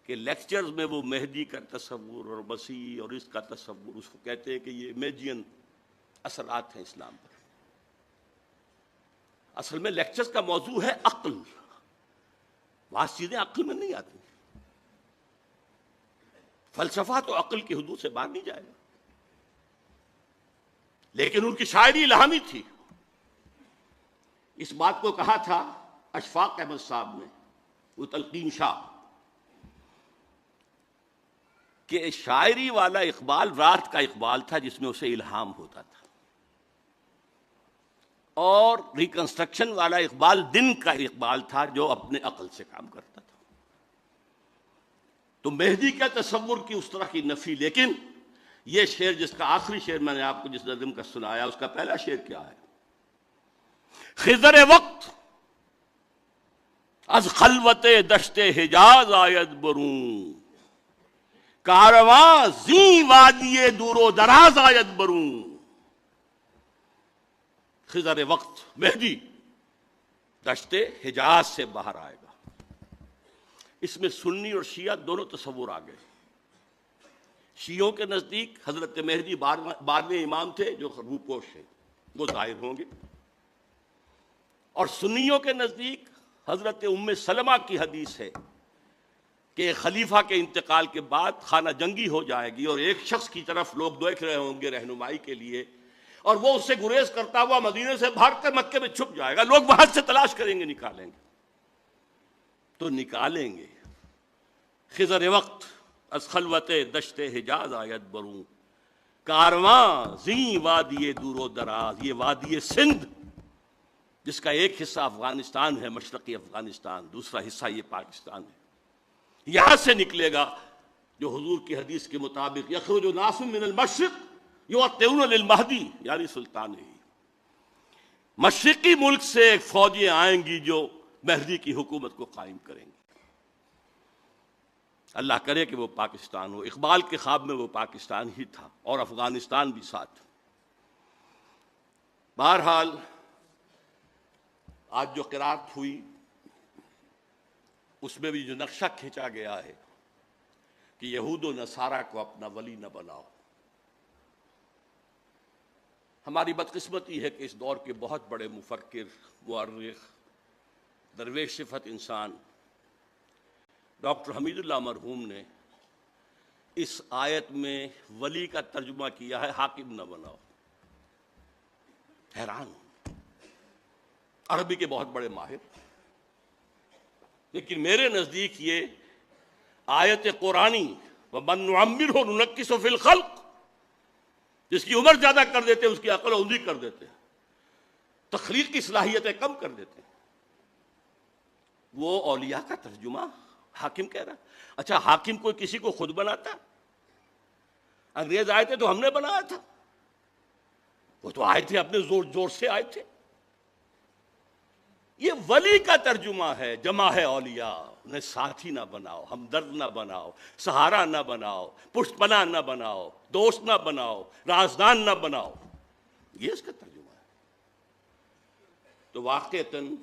کہ لیکچرز میں وہ مہدی کا تصور اور مسیح اور اس کا تصور، اس کو کہتے ہیں کہ یہ امیجین اثرات ہیں اسلام پر. اصل میں لیکچرز کا موضوع ہے عقل. بعض چیزیں عقل میں نہیں آتی. فلسفہ تو عقل کی حدود سے باہر نہیں جائے گا، لیکن ان کی شاعری الہامی تھی. اس بات کو کہا تھا اشفاق احمد صاحب نے، وہ تلقین شاہ، کہ شاعری والا اقبال رات کا اقبال تھا جس میں اسے الہام ہوتا تھا، اور ریکنسٹرکشن والا اقبال دن کا اقبال تھا جو اپنے عقل سے کام کرتا تھا. تو مہدی کا تصور کی اس طرح کی نفی. لیکن یہ شعر جس کا آخری شعر میں نے آپ کو جس نظم کا سنایا، اس کا پہلا شعر کیا ہے؟ خضر وقت از خلوت دشت حجاز آید بروں، کارواں زیں وادی دور و دراز آید بروں. خضر وقت مہدی دشت حجاز سے باہر آئے گا. اس میں سنی اور شیعہ دونوں تصور آ گئے. شیعوں کے نزدیک حضرت مہدی 12ویں امام تھے جو روپوش ہیں، وہ ظاہر ہوں گے، اور سنیوں کے نزدیک حضرت ام سلمہ کی حدیث ہے کہ خلیفہ کے انتقال کے بعد خانہ جنگی ہو جائے گی، اور ایک شخص کی طرف لوگ دیکھ رہے ہوں گے رہنمائی کے لیے، اور وہ اس سے گریز کرتا ہوا مدینے سے بھاگ کر مکے میں چھپ جائے گا. لوگ وہاں سے تلاش کریں گے، نکالیں گے تو نکالیں گے. خضر وقت از خلوت دشت حجاز آید بروں، کارواں زیں وادی دور و دراز. یہ وادی سندھ جس کا ایک حصہ افغانستان ہے، مشرقی افغانستان، دوسرا حصہ یہ پاکستان ہے، یہاں سے نکلے گا جو حضور کی حدیث کے مطابق یخرج ناس من المشرق یوطئون للمہدی، یعنی سلطان ہی. مشرقی ملک سے ایک فوجیں آئیں گی جو مہدی کی حکومت کو قائم کریں گی. اللہ کرے کہ وہ پاکستان ہو. اقبال کے خواب میں وہ پاکستان ہی تھا، اور افغانستان بھی ساتھ. بہرحال آج جو قرات ہوئی اس میں بھی جو نقشہ کھینچا گیا ہے کہ یہود و نصارہ کو اپنا ولی نہ بناؤ۔ ہماری بدقسمتی ہے کہ اس دور کے بہت بڑے مفکر، مورخ، درویش صفت انسان ڈاکٹر حمید اللہ مرحوم نے اس آیت میں ولی کا ترجمہ کیا ہے حاکم نہ بناؤ۔ حیران ہوں، عربی کے بہت بڑے ماہر، لیکن میرے نزدیک یہ آیت قرآنی وَمَن نُعَمِّرْهُ نُنَكِّسُ فِي الْخَلْقِ، جس کی عمر زیادہ کر دیتے ہیں اس کی عقل اندھی کر دیتے ہیں، تخلیق کی صلاحیتیں کم کر دیتے ہیں۔ وہ اولیاء کا ترجمہ حاکم کہہ رہا۔ اچھا، حاکم کوئی کسی کو خود بناتا؟ انگریز آئے تھے تو ہم نے بنایا تھا؟ وہ تو آئے تھے اپنے زور زور سے آئے تھے۔ یہ ولی کا ترجمہ ہے، جمع ہے اولیاء، انہیں ساتھی نہ بناؤ، ہمدرد نہ بناؤ، سہارا نہ بناؤ، پشت پناہ نہ بناؤ، دوست نہ بناؤ، رازدان نہ بناؤ، یہ اس کا ترجمہ ہے۔ تو واقعتاً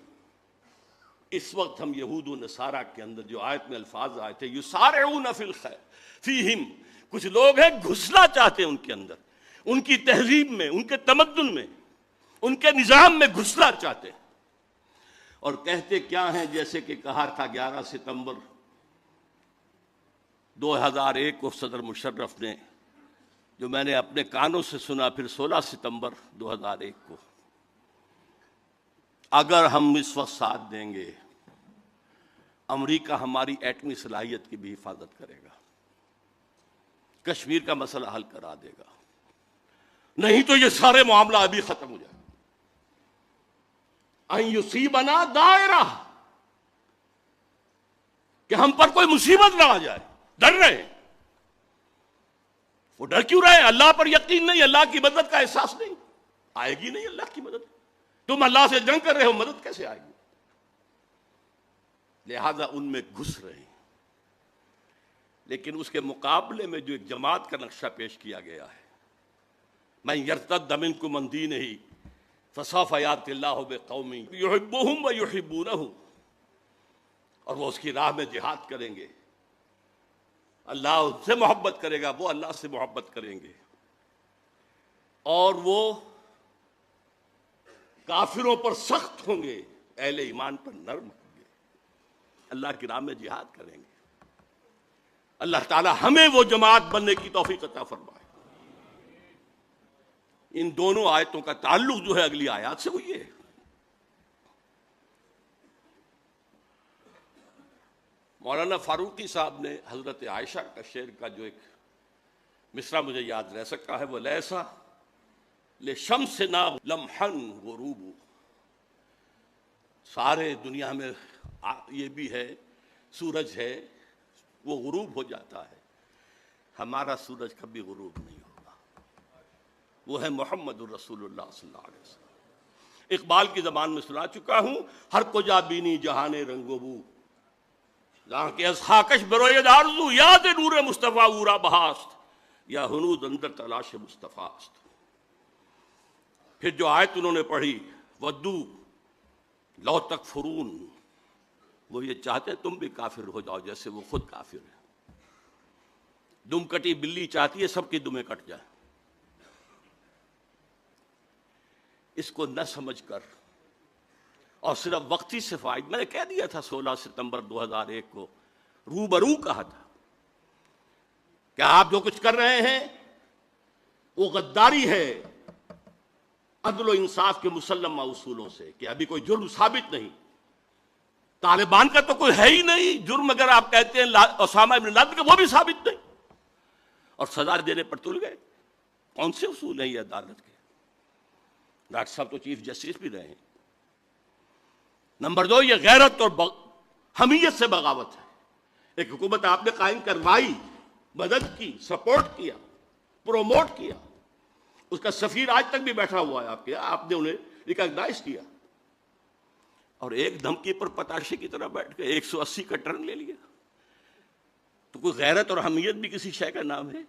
اس وقت ہم یہود و نصارہ کے اندر جو آیت میں الفاظ آئے تھے یسارعون فی الخیر فیہم، کچھ لوگ ہیں گھسنا چاہتے ہیں ان کے اندر، ان کی تہذیب میں، ان کے تمدن میں، ان کے نظام میں گھسنا چاہتے ہیں، اور کہتے کیا ہیں، جیسے کہ کہا تھا 11 ستمبر 2001 کو صدر مشرف نے، جو میں نے اپنے کانوں سے سنا پھر 16 ستمبر 2001 کو، اگر ہم اس وقت ساتھ دیں گے امریکہ ہماری ایٹمی صلاحیت کی بھی حفاظت کرے گا، کشمیر کا مسئلہ حل کرا دے گا، نہیں تو یہ سارے معاملہ ابھی ختم ہو جائے۔ ان یصیبنا دائرہ، کہ ہم پر کوئی مصیبت نہ آ جائے، ڈر رہے ہیں۔ وہ ڈر کیوں رہے ہیں؟ اللہ پر یقین نہیں، اللہ کی مدد کا احساس نہیں، آئے گی نہیں اللہ کی مدد۔ تم اللہ سے جنگ کر رہے ہو، مدد کیسے آئے گی؟ لہذا ان میں گھس رہے ہیں۔ لیکن اس کے مقابلے میں جو ایک جماعت کا نقشہ پیش کیا گیا ہے، من یرتد منکم عن دینہ فسوف یأتی اللہ بقوم یحبہم ویحبونہ، اور وہ اس کی راہ میں جہاد کریں گے، اللہ ان سے محبت کرے گا، وہ اللہ سے محبت کریں گے، اور وہ کافروں پر سخت ہوں گے، اہل ایمان پر نرم ہوں گے، اللہ کی راہ میں جہاد کریں گے۔ اللہ تعالی ہمیں وہ جماعت بننے کی توفیق عطا فرمائے۔ ان دونوں آیتوں کا تعلق جو ہے اگلی آیات سے وہ یہ ہے۔ مولانا فاروقی صاحب نے حضرت عائشہ کا شعر کا جو ایک مصرع مجھے یاد رہ سکتا ہے، وہ لیسا لشمسنا لمحا غروب، سارے دنیا میں یہ بھی ہے، سورج ہے وہ غروب ہو جاتا ہے، ہمارا سورج کبھی غروب نہیں ہوگا، وہ ہے محمد الرسول اللہ صلی اللہ علیہ وسلم۔ اقبال کی زبان میں سنا چکا ہوں، ہر کو جا بینی جہان رنگ و بو، جہاں کے از خاکش بروید آرزو، یاد نور مصطفیٰ اورا بہاست، یا ہنود اندر تلاش مصطفیٰ است۔ پھر جو آیت انہوں نے پڑھی، ودو لو تکفرون، وہ یہ چاہتے ہیں تم بھی کافر ہو جاؤ جیسے وہ خود کافر ہے۔ دم کٹی بلی چاہتی ہے سب کی دمیں کٹ جائیں۔ اس کو نہ سمجھ کر اور صرف وقتی سے فائد، میں نے کہہ دیا تھا 16 ستمبر 2001 کو، روبرو کہا تھا کہ آپ جو کچھ کر رہے ہیں وہ غداری ہے عدل و انصاف کے مسلمہ اصولوں سے، کہ ابھی کوئی جرم ثابت نہیں، طالبان کا تو کوئی ہے ہی نہیں جرم، اگر آپ کہتے ہیں اسامہ بن لادن کا وہ بھی ثابت نہیں، اور سزا دینے پر تل گئے۔ کون سے اصول ہیں یہ عدالت کے؟ ڈاکٹر صاحب تو چیف جسٹس بھی رہے ہیں۔ نمبر 2، یہ غیرت اور حمیت سے بغاوت ہے۔ ایک حکومت آپ نے قائم کروائی، مدد کی، سپورٹ کیا، پروموٹ کیا، اس کا سفیر آج تک بھی بیٹھا ہوا ہے آپ کے، آپ نے انہیں ریکگنائز کیا، اور ایک دھمکی پر پتاشے کی طرح بیٹھ کے 180 کا ٹرن لے لیا۔ تو کوئی غیرت اور حمیت بھی کسی شے کا نام ہے؟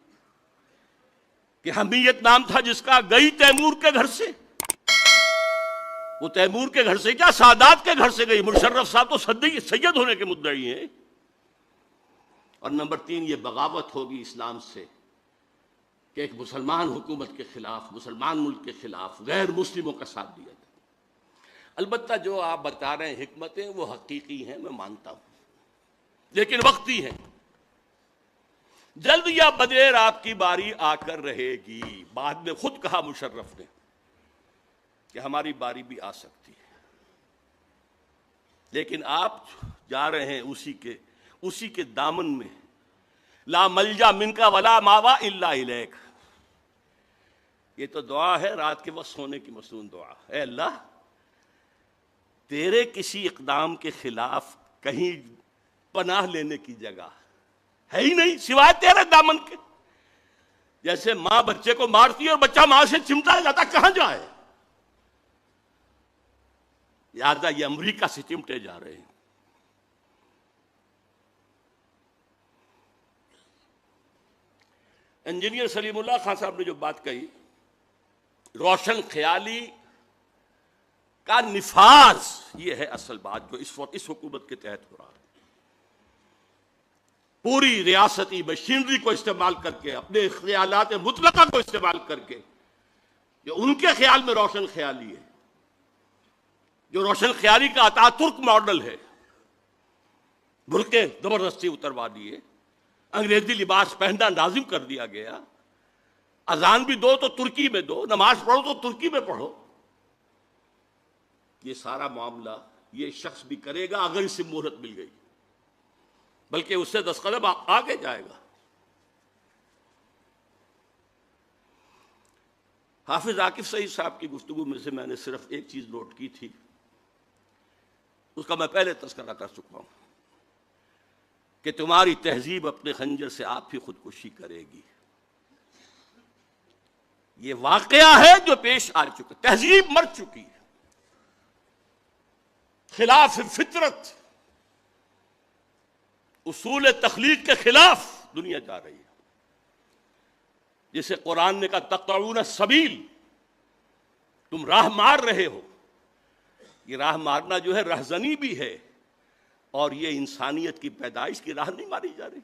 کہ حمیت نام تھا جس کا گئی تیمور کے گھر سے، وہ تیمور کے گھر سے کیا سادات کے گھر سے گئی۔ مشرف صاحب تو سید ہونے کے مدعی ہیں، اور نمبر 3 یہ بغاوت ہوگی اسلام سے کہ ایک مسلمان حکومت کے خلاف، مسلمان ملک کے خلاف غیر مسلموں کا ساتھ دیا جائے۔ البتہ جو آپ بتا رہے ہیں حکمتیں وہ حقیقی ہیں، میں مانتا ہوں، لیکن وقتی ہیں، جلد یا بدیر آپ کی باری آ کر رہے گی۔ بعد میں خود کہا مشرف نے کہ ہماری باری بھی آ سکتی ہے، لیکن آپ جا رہے ہیں اسی کے دامن میں۔ لا ملجا منکا ولا ماوا الا الیک، یہ تو دعا ہے رات کے وقت سونے کی مصنون دعا۔ اے اللہ، تیرے کسی اقدام کے خلاف کہیں پناہ لینے کی جگہ ہے ہی نہیں سوائے تیرے دامن کے۔ جیسے ماں بچے کو مارتی ہے اور بچہ ماں سے چمٹا جاتا، کہاں جائے؟ لہٰذا یہ امریکہ سے چمٹے جا رہے ہیں۔ انجینئر سلیم اللہ خان صاحب نے جو بات کہی، روشن خیالی کا نفاذ، یہ ہے اصل بات جو اس وقت اس حکومت کے تحت ہو رہا ہے۔ پوری ریاستی مشینری کو استعمال کر کے، اپنے خیالات مطلقہ کو استعمال کر کے، جو ان کے خیال میں روشن خیالی ہے، جو روشن خیالی کا اتا ترک ماڈل ہے، برقعے زبردستی اتروا دیے، انگریزی لباس پہننا لازم کر دیا گیا، اذان بھی دو تو ترکی میں دو، نماز پڑھو تو ترکی میں پڑھو۔ یہ سارا معاملہ یہ شخص بھی کرے گا اگر اسے مہلت مل گئی، بلکہ اس سے 10 قدم آگے جائے گا۔ حافظ عاکف سعید صاحب کی گفتگو میں سے میں نے صرف ایک چیز نوٹ کی تھی، اس کا میں پہلے تذکرہ کر چکا ہوں کہ تمہاری تہذیب اپنے خنجر سے آپ ہی خودکشی کرے گی۔ یہ واقعہ ہے جو پیش آ چکا، تہذیب مر چکی ہے، خلاف فطرت، اصول تخلیق کے خلاف دنیا جا رہی ہے۔ جسے قرآن نے کہا تقطعون السبیل، تم راہ مار رہے ہو۔ یہ راہ مارنا جو ہے رہزنی بھی ہے، اور یہ انسانیت کی پیدائش کی راہ نہیں ماری جا رہی۔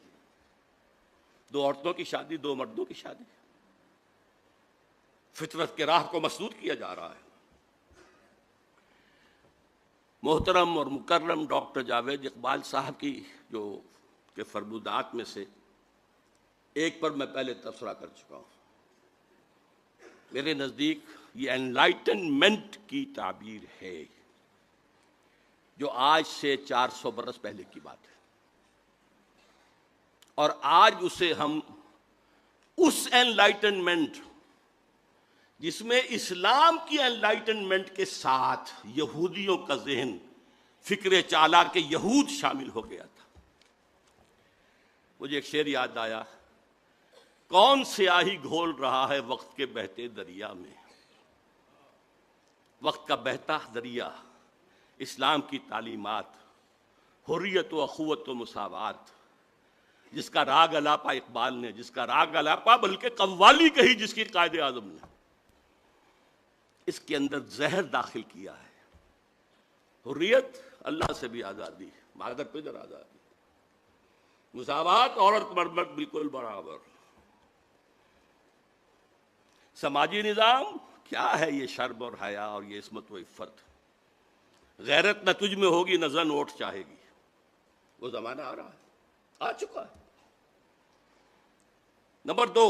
2 عورتوں کی شادی، 2 مردوں کی شادی، فطرت کے راہ کو مسدود کیا جا رہا ہے۔ محترم اور مکرم ڈاکٹر جاوید اقبال صاحب کی جو کہ فرمودات میں سے ایک پر میں پہلے تبصرہ کر چکا ہوں۔ میرے نزدیک یہ انلائٹنمنٹ کی تعبیر ہے، جو آج سے 400 برس پہلے کی بات ہے، اور آج اسے ہم اس انلائٹنمنٹ جس میں اسلام کی انلائٹنمنٹ کے ساتھ یہودیوں کا ذہن، فکر چالاک کے یہود شامل ہو گیا تھا۔ مجھے ایک شعر یاد آیا، کون سیاہی گھول رہا ہے وقت کے بہتے دریا میں۔ وقت کا بہتا دریا، اسلام کی تعلیمات، حریت و اخوت و مساوات، جس کا راگ الاپا اقبال نے، جس کا راگ الاپا بلکہ قوالی کہی جس کی قائد اعظم نے، اس کے اندر زہر داخل کیا ہے۔ حریت، اللہ سے بھی آزادی، مادر پدر آزادی، مساوات، عورت مرد بالکل برابر، سماجی نظام کیا ہے یہ شرم اور حیا اور یہ عصمت و عفت، غیرت نہ تجھ میں ہوگی نہ زن ووٹ چاہے گی۔ وہ زمانہ آ رہا ہے، آ چکا ہے۔ نمبر 2،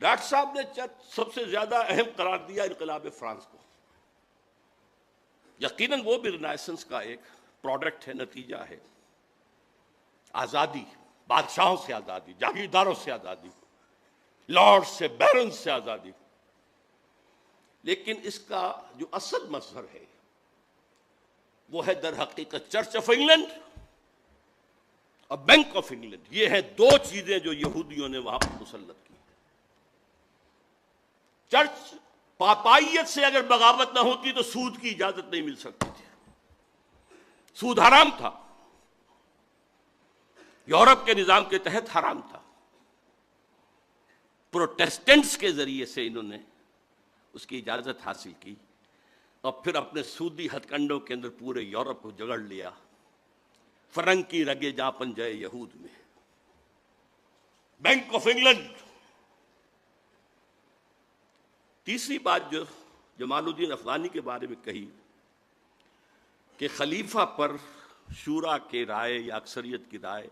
ڈاکٹر صاحب نے سب سے زیادہ اہم قرار دیا انقلاب فرانس کو۔ یقیناً وہ بھی رینیسنس کا ایک پروڈکٹ ہے، نتیجہ ہے۔ آزادی، بادشاہوں سے آزادی، جاگیرداروں سے آزادی، لارڈ سے، بیرن سے آزادی، لیکن اس کا جو اصل مظہر ہے وہ ہے در حقیقت چرچ آف انگلینڈ اور بینک آف انگلینڈ۔ یہ ہیں 2 چیزیں جو یہودیوں نے وہاں پر مسلط کی۔ چرچ پاپائیت سے اگر بغاوت نہ ہوتی تو سود کی اجازت نہیں مل سکتی تھی، سود حرام تھا، یورپ کے نظام کے تحت حرام تھا۔ پروٹیسٹنٹس کے ذریعے سے انہوں نے اس کی اجازت حاصل کی، اور پھر اپنے سودی ہتھ کنڈوں کے اندر پورے یورپ کو جگڑ لیا، فرنگ کی رگے جا پنجے یہود میں، بینک آف انگلینڈ۔ تیسری بات جو جمال الدین افغانی کے بارے میں کہی کہ خلیفہ پر شورا کے رائے یا اکثریت کی رائے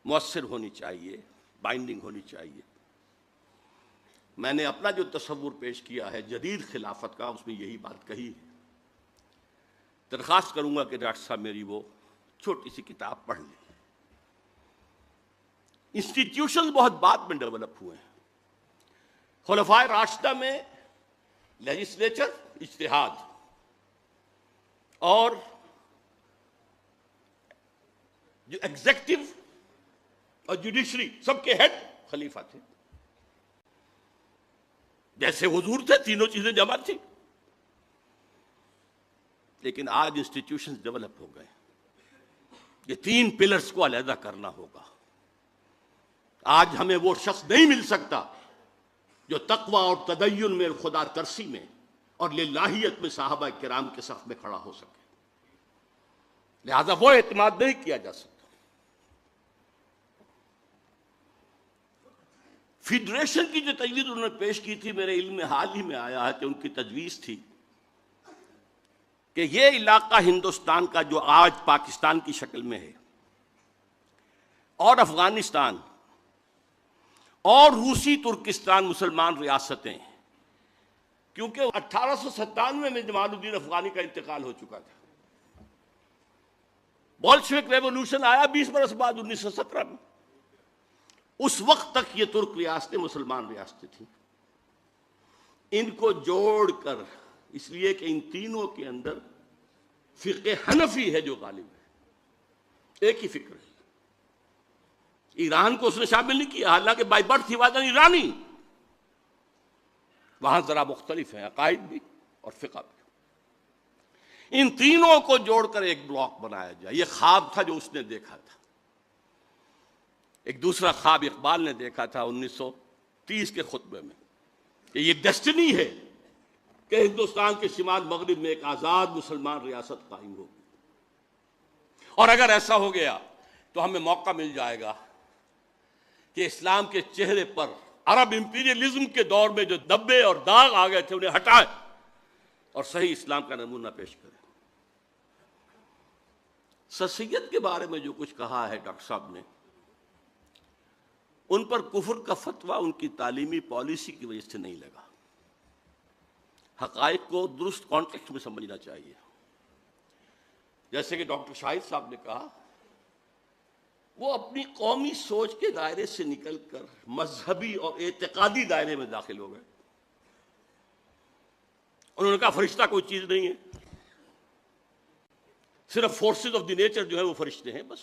مؤثر ہونی چاہیے، بائنڈنگ ہونی چاہیے۔ میں نے اپنا جو تصور پیش کیا ہے جدید خلافت کا، اس میں یہی بات کہی ہے۔ درخواست کروں گا کہ ڈاکٹر صاحب میری وہ چھوٹی سی کتاب پڑھ لیں۔ انسٹیٹیوشنز بہت بعد میں ڈیولپ ہوئے ہیں۔ خلفائے راشدہ میں لیجسلیچر اجتہاد اور جو ایگزیکٹو اور جوڈیشری سب کے ہیڈ خلیفہ تھے، جیسے حضور تھے، تینوں چیزیں جمع تھی۔ لیکن آج انسٹیٹیوشنز ڈیولپ ہو گئے، یہ تین پلرز کو علیحدہ کرنا ہوگا۔ آج ہمیں وہ شخص نہیں مل سکتا جو تقوی اور تدین میں، خدا ترسی میں اور للہیت میں صحابہ کرام کے صف میں کھڑا ہو سکے، لہذا وہ اعتماد نہیں کیا جا سکتا۔ فیڈریشن کی جو تجویز انہوں نے پیش کی تھی، میرے علم میں حال ہی میں آیا ہے کہ ان کی تجویز تھی کہ یہ علاقہ ہندوستان کا جو آج پاکستان کی شکل میں ہے، اور افغانستان اور روسی ترکستان مسلمان ریاستیں، کیونکہ 1897 میں جمال الدین افغانی کا انتقال ہو چکا تھا، بولشوک ریولوشن آیا 20 برس بعد 1917 میں، اس وقت تک یہ ترک ریاستیں مسلمان ریاستیں تھیں۔ ان کو جوڑ کر، اس لیے کہ ان تینوں کے اندر فقہ حنفی ہے جو غالب ہے، ایک ہی فکر ہے۔ ایران کو اس نے شامل نہیں کیا، حالانکہ by birth he was an ایرانی، وہاں ذرا مختلف ہیں عقائد بھی اور فقہ بھی۔ ان تینوں کو جوڑ کر ایک بلاک بنایا جائے، یہ خواب تھا جو اس نے دیکھا تھا۔ ایک دوسرا خواب اقبال نے دیکھا تھا 1930 کے خطبے میں کہ یہ ڈیسٹنی ہے کہ ہندوستان کے شمال مغرب میں ایک آزاد مسلمان ریاست قائم ہوگی، اور اگر ایسا ہو گیا تو ہمیں موقع مل جائے گا کہ اسلام کے چہرے پر عرب امپیریلزم کے دور میں جو دبے اور داغ آ گئے تھے انہیں ہٹائے اور صحیح اسلام کا نمونہ پیش کرے۔ سر سید کے بارے میں جو کچھ کہا ہے ڈاکٹر صاحب نے، ان پر کفر کا فتویٰ ان کی تعلیمی پالیسی کی وجہ سے نہیں لگا۔ حقائق کو درست کانٹیکسٹ میں سمجھنا چاہیے۔ جیسے کہ ڈاکٹر شاہد صاحب نے کہا، وہ اپنی قومی سوچ کے دائرے سے نکل کر مذہبی اور اعتقادی دائرے میں داخل ہو گئے۔ انہوں نے کہا فرشتہ کوئی چیز نہیں ہے، صرف فورسز آف دی نیچر جو ہے وہ فرشتے ہیں، بس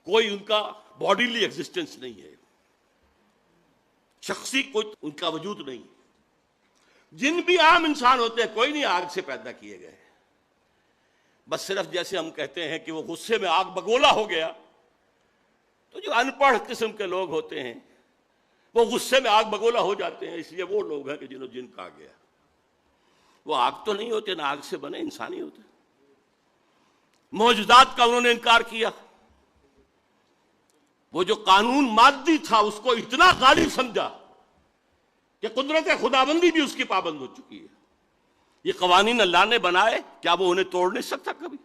کوئی ان کا باڈیلی ایگزسٹنس نہیں ہے، شخصی کوئی ان کا وجود نہیں۔ جن بھی عام انسان ہوتے ہیں کوئی نہیں آگ سے پیدا کیے گئے، بس صرف جیسے ہم کہتے ہیں کہ وہ غصے میں آگ بگولا ہو گیا، تو جو ان پڑھ قسم کے لوگ ہوتے ہیں وہ غصے میں آگ بگولا ہو جاتے ہیں، اس لیے وہ لوگ ہیں کہ جنہوں جن کہا گیا۔ وہ آگ تو نہیں ہوتے، نہ آگ سے بنے، انسانی ہوتے۔ معجزات کا انہوں نے انکار کیا، وہ جو قانون مادی تھا اس کو اتنا غالب سمجھا کہ قدرت خداوندی بھی اس کی پابند ہو چکی ہے۔ یہ قوانین اللہ نے بنائے، کیا وہ انہیں توڑ نہیں سکتا کبھی؟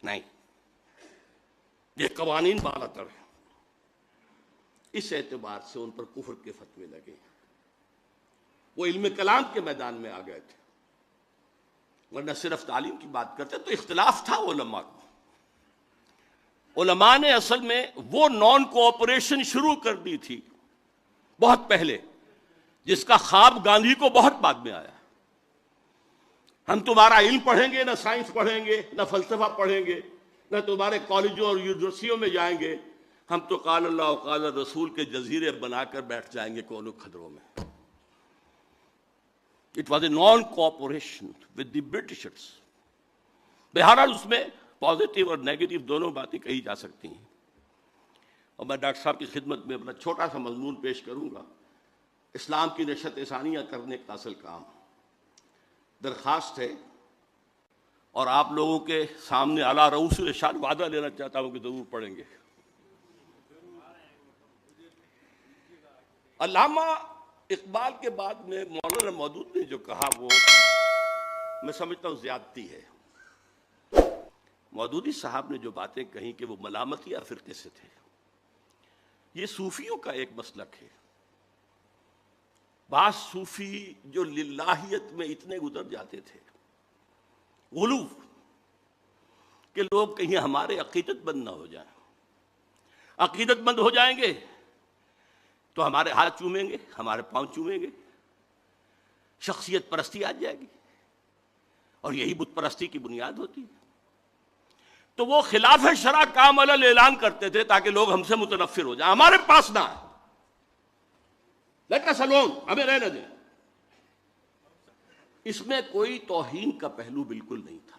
نہیں، یہ قوانین بالا تر ہیں۔ اس اعتبار سے ان پر کفر کے فتوے لگے، وہ علم کلام کے میدان میں آ گئے تھے، ورنہ صرف تعلیم کی بات کرتے تو اختلاف تھا علماء کو۔ علماء نے اصل میں وہ نان کوآپریشن شروع کر دی تھی بہت پہلے، جس کا خواب گاندھی کو بہت بعد میں آیا۔ ہم تمہارا علم پڑھیں گے، نہ سائنس پڑھیں گے، نہ فلسفہ پڑھیں گے، نہ تمہارے کالجوں اور یونیورسٹیوں میں جائیں گے، ہم تو قال اللہ و قال رسول کے جزیرے بنا کر بیٹھ جائیں گے کونوں کھدروں میں۔ It was a non-cooperation with the Britishers۔ بہرحال اس میں پازیٹیو اور نیگیٹو دونوں باتیں کہی جا سکتی ہیں، اور میں ڈاکٹر صاحب کی خدمت میں اپنا چھوٹا سا مضمون پیش کروں گا، اسلام کی نشت ثانیہ کرنے کا اصل کام۔ درخواست ہے اور آپ لوگوں کے سامنے اعلیٰ رؤوس الارشاد وعدہ لینا چاہتا ہوں کہ ضرور پڑھیں گے. علامہ اقبال کے بعد میں مولانا مودود نے جو کہا وہ میں سمجھتا ہوں زیادتی ہے. مودودی صاحب نے جو باتیں کہیں کہ وہ ملامتیہ فرقے سے تھے، یہ صوفیوں کا ایک مسلک ہے. بعض صوفی جو للہیت میں اتنے گزر جاتے تھے، غلو، کہ لوگ کہیں ہمارے عقیدت مند نہ ہو جائیں. عقیدت مند ہو جائیں گے تو ہمارے ہاتھ چومیں گے، ہمارے پاؤں چومیں گے، شخصیت پرستی آ جائے گی، اور یہی بت پرستی کی بنیاد ہوتی ہے. تو وہ خلاف شرع کام علل اعلان کرتے تھے تاکہ لوگ ہم سے متنفر ہو جائیں، ہمارے پاس نہ آئے، لیٹ اس الون، ہمیں رہنے دیں. اس میں کوئی توہین کا پہلو بالکل نہیں تھا.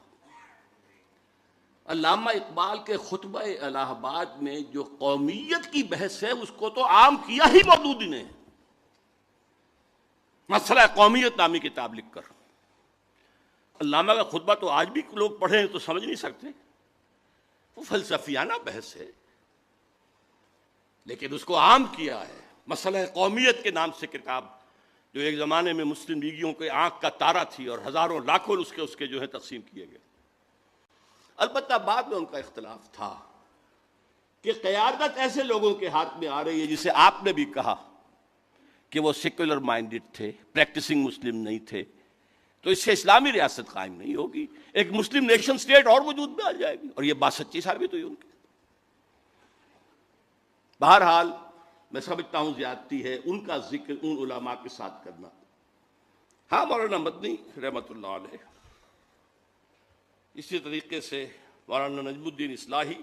علامہ اقبال کے خطبہ الہ آباد میں جو قومیت کی بحث ہے اس کو تو عام کیا ہی مودودی نے، مسئلہ قومیت نامی کتاب لکھ کر. علامہ کا خطبہ تو آج بھی لوگ پڑھیں تو سمجھ نہیں سکتے، وہ فلسفیانہ بحث ہے، لیکن اس کو عام کیا ہے. مسئلہ قومیت کے نام سے کتاب، جو ایک زمانے میں مسلم لیگیوں کے آنکھ کا تارا تھی اور ہزاروں لاکھوں اس کے جو ہے تقسیم کیے گئے. البتہ بعد میں ان کا اختلاف تھا کہ قیادت ایسے لوگوں کے ہاتھ میں آ رہی ہے جسے آپ نے بھی کہا کہ وہ سیکولر مائنڈڈ تھے، پریکٹسنگ مسلم نہیں تھے، تو اس سے اسلامی ریاست قائم نہیں ہوگی، ایک مسلم نیشن سٹیٹ اور وجود میں آ جائے گی، اور یہ بات سچی ثابت ہوئی ان کی. بہرحال میں سمجھتا ہوں زیادتی ہے ان کا ذکر ان علماء کے ساتھ کرنا. ہاں، مولانا مدنی رحمۃ اللہ علیہ، اسی طریقے سے مولانا نجم الدین اصلاحی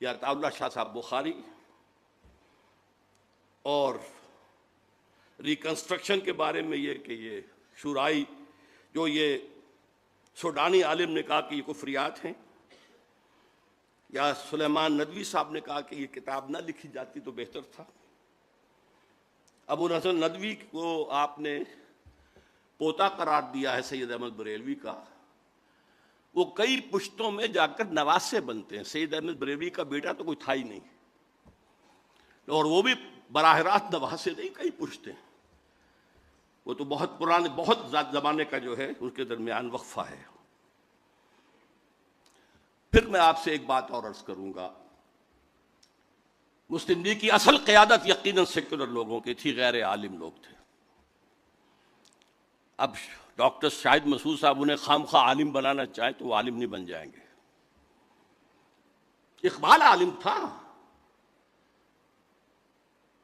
یا عطا اللہ شاہ صاحب بخاری، اور ریکنسٹرکشن کے بارے میں یہ کہ یہ شورائی جو یہ سوڈانی عالم نے کہا کہ یہ کفریات ہیں، یا سلیمان ندوی صاحب نے کہا کہ یہ کتاب نہ لکھی جاتی تو بہتر تھا. ابو الحسن ندوی کو آپ نے پوتا قرار دیا ہے سید احمد بریلوی کا، وہ کئی پشتوں میں جا کر نواسے بنتے ہیں. سید احمد بریلوی کا بیٹا تو کوئی تھا ہی نہیں، اور وہ بھی براہ راست نواسے نہیں، کئی پشتے ہیں. وہ تو بہت پرانے، بہت زمانے کا جو ہے اس کے درمیان وقفہ ہے. پھر میں آپ سے ایک بات اور عرض کروں گا. مسلم لیگ کی اصل قیادت یقیناً سیکولر لوگوں کی تھی، غیر عالم لوگ تھے. اب ڈاکٹر شاہد مسعود صاحب انہیں خام خواہ عالم بنانا چاہیں تو وہ عالم نہیں بن جائیں گے. اقبال عالم تھا،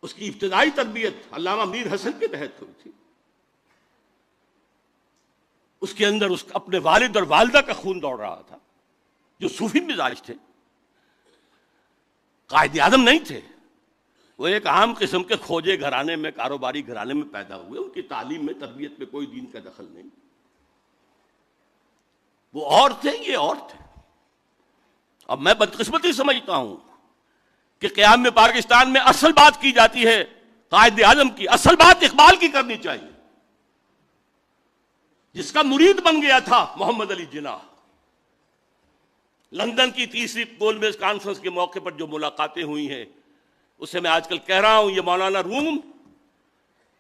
اس کی ابتدائی تربیت علامہ میر حسن کے تحت ہوئی تھی. اس کے اندر اپنے والد اور والدہ کا خون دوڑ رہا تھا، جو صوفی مزاج تھے، قائد اعظم نہیں تھے. وہ ایک عام قسم کے کھوجے گھرانے میں، کاروباری گھرانے میں پیدا ہوئے. ان کی تعلیم میں، تربیت میں کوئی دین کا دخل نہیں. وہ اور تھے، یہ اور تھے. اب میں بدقسمتی سمجھتا ہوں کہ قیام میں پاکستان میں اصل بات کی جاتی ہے قائد اعظم کی، اصل بات اقبال کی کرنی چاہیے، جس کا مرید بن گیا تھا محمد علی جناح. لندن کی تیسری گول میز کانفرنس کے موقع پر جو ملاقاتیں ہوئی ہیں، اسے میں آج کل کہہ رہا ہوں، یہ مولانا روم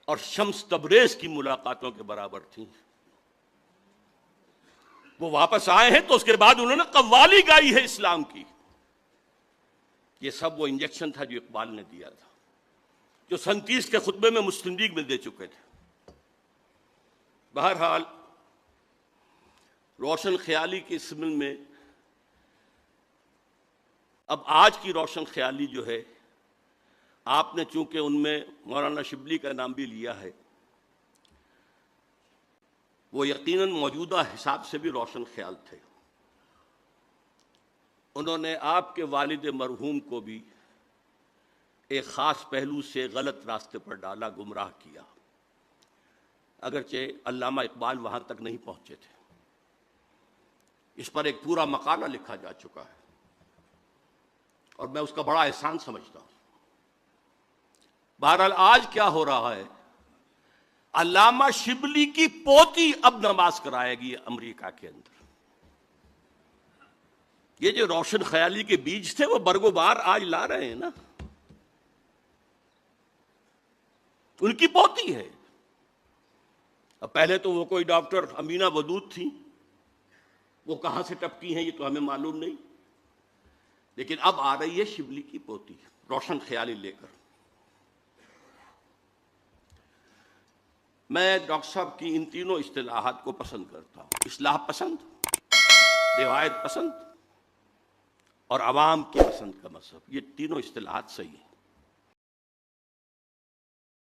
اور شمس تبریز کی ملاقاتوں کے برابر تھیں. وہ واپس آئے ہیں تو اس کے بعد انہوں نے قوالی گائی ہے اسلام کی. یہ سب وہ انجیکشن تھا جو اقبال نے دیا تھا، جو 37 کے خطبے میں مسلم لیگ میں دے چکے تھے. بہرحال روشن خیالی کی سمن میں اب آج کی روشن خیالی جو ہے، آپ نے چونکہ ان میں مولانا شبلی کا نام بھی لیا ہے، وہ یقیناً موجودہ حساب سے بھی روشن خیال تھے. انہوں نے آپ کے والد مرحوم کو بھی ایک خاص پہلو سے غلط راستے پر ڈالا، گمراہ کیا، اگرچہ علامہ اقبال وہاں تک نہیں پہنچے تھے. اس پر ایک پورا مقالہ لکھا جا چکا ہے، اور میں اس کا بڑا احسان سمجھتا ہوں. بہرحال آج کیا ہو رہا ہے، علامہ شبلی کی پوتی اب نماز کرائے گی امریکہ کے اندر. یہ جو روشن خیالی کے بیج تھے وہ برگ و بار آج لا رہے ہیں نا. ان کی پوتی ہے. اب پہلے تو وہ کوئی ڈاکٹر امینہ ودود تھی، وہ کہاں سے ٹپکی ہیں یہ تو ہمیں معلوم نہیں، لیکن اب آ رہی ہے شبلی کی پوتی روشن خیالی لے کر. میں ڈاکٹر صاحب کی ان تینوں اصطلاحات کو پسند کرتا ہوں، اصلاح پسند، روایت پسند اور عوام کی پسند کا مذہب. یہ تینوں اصطلاحات صحیح ہیں.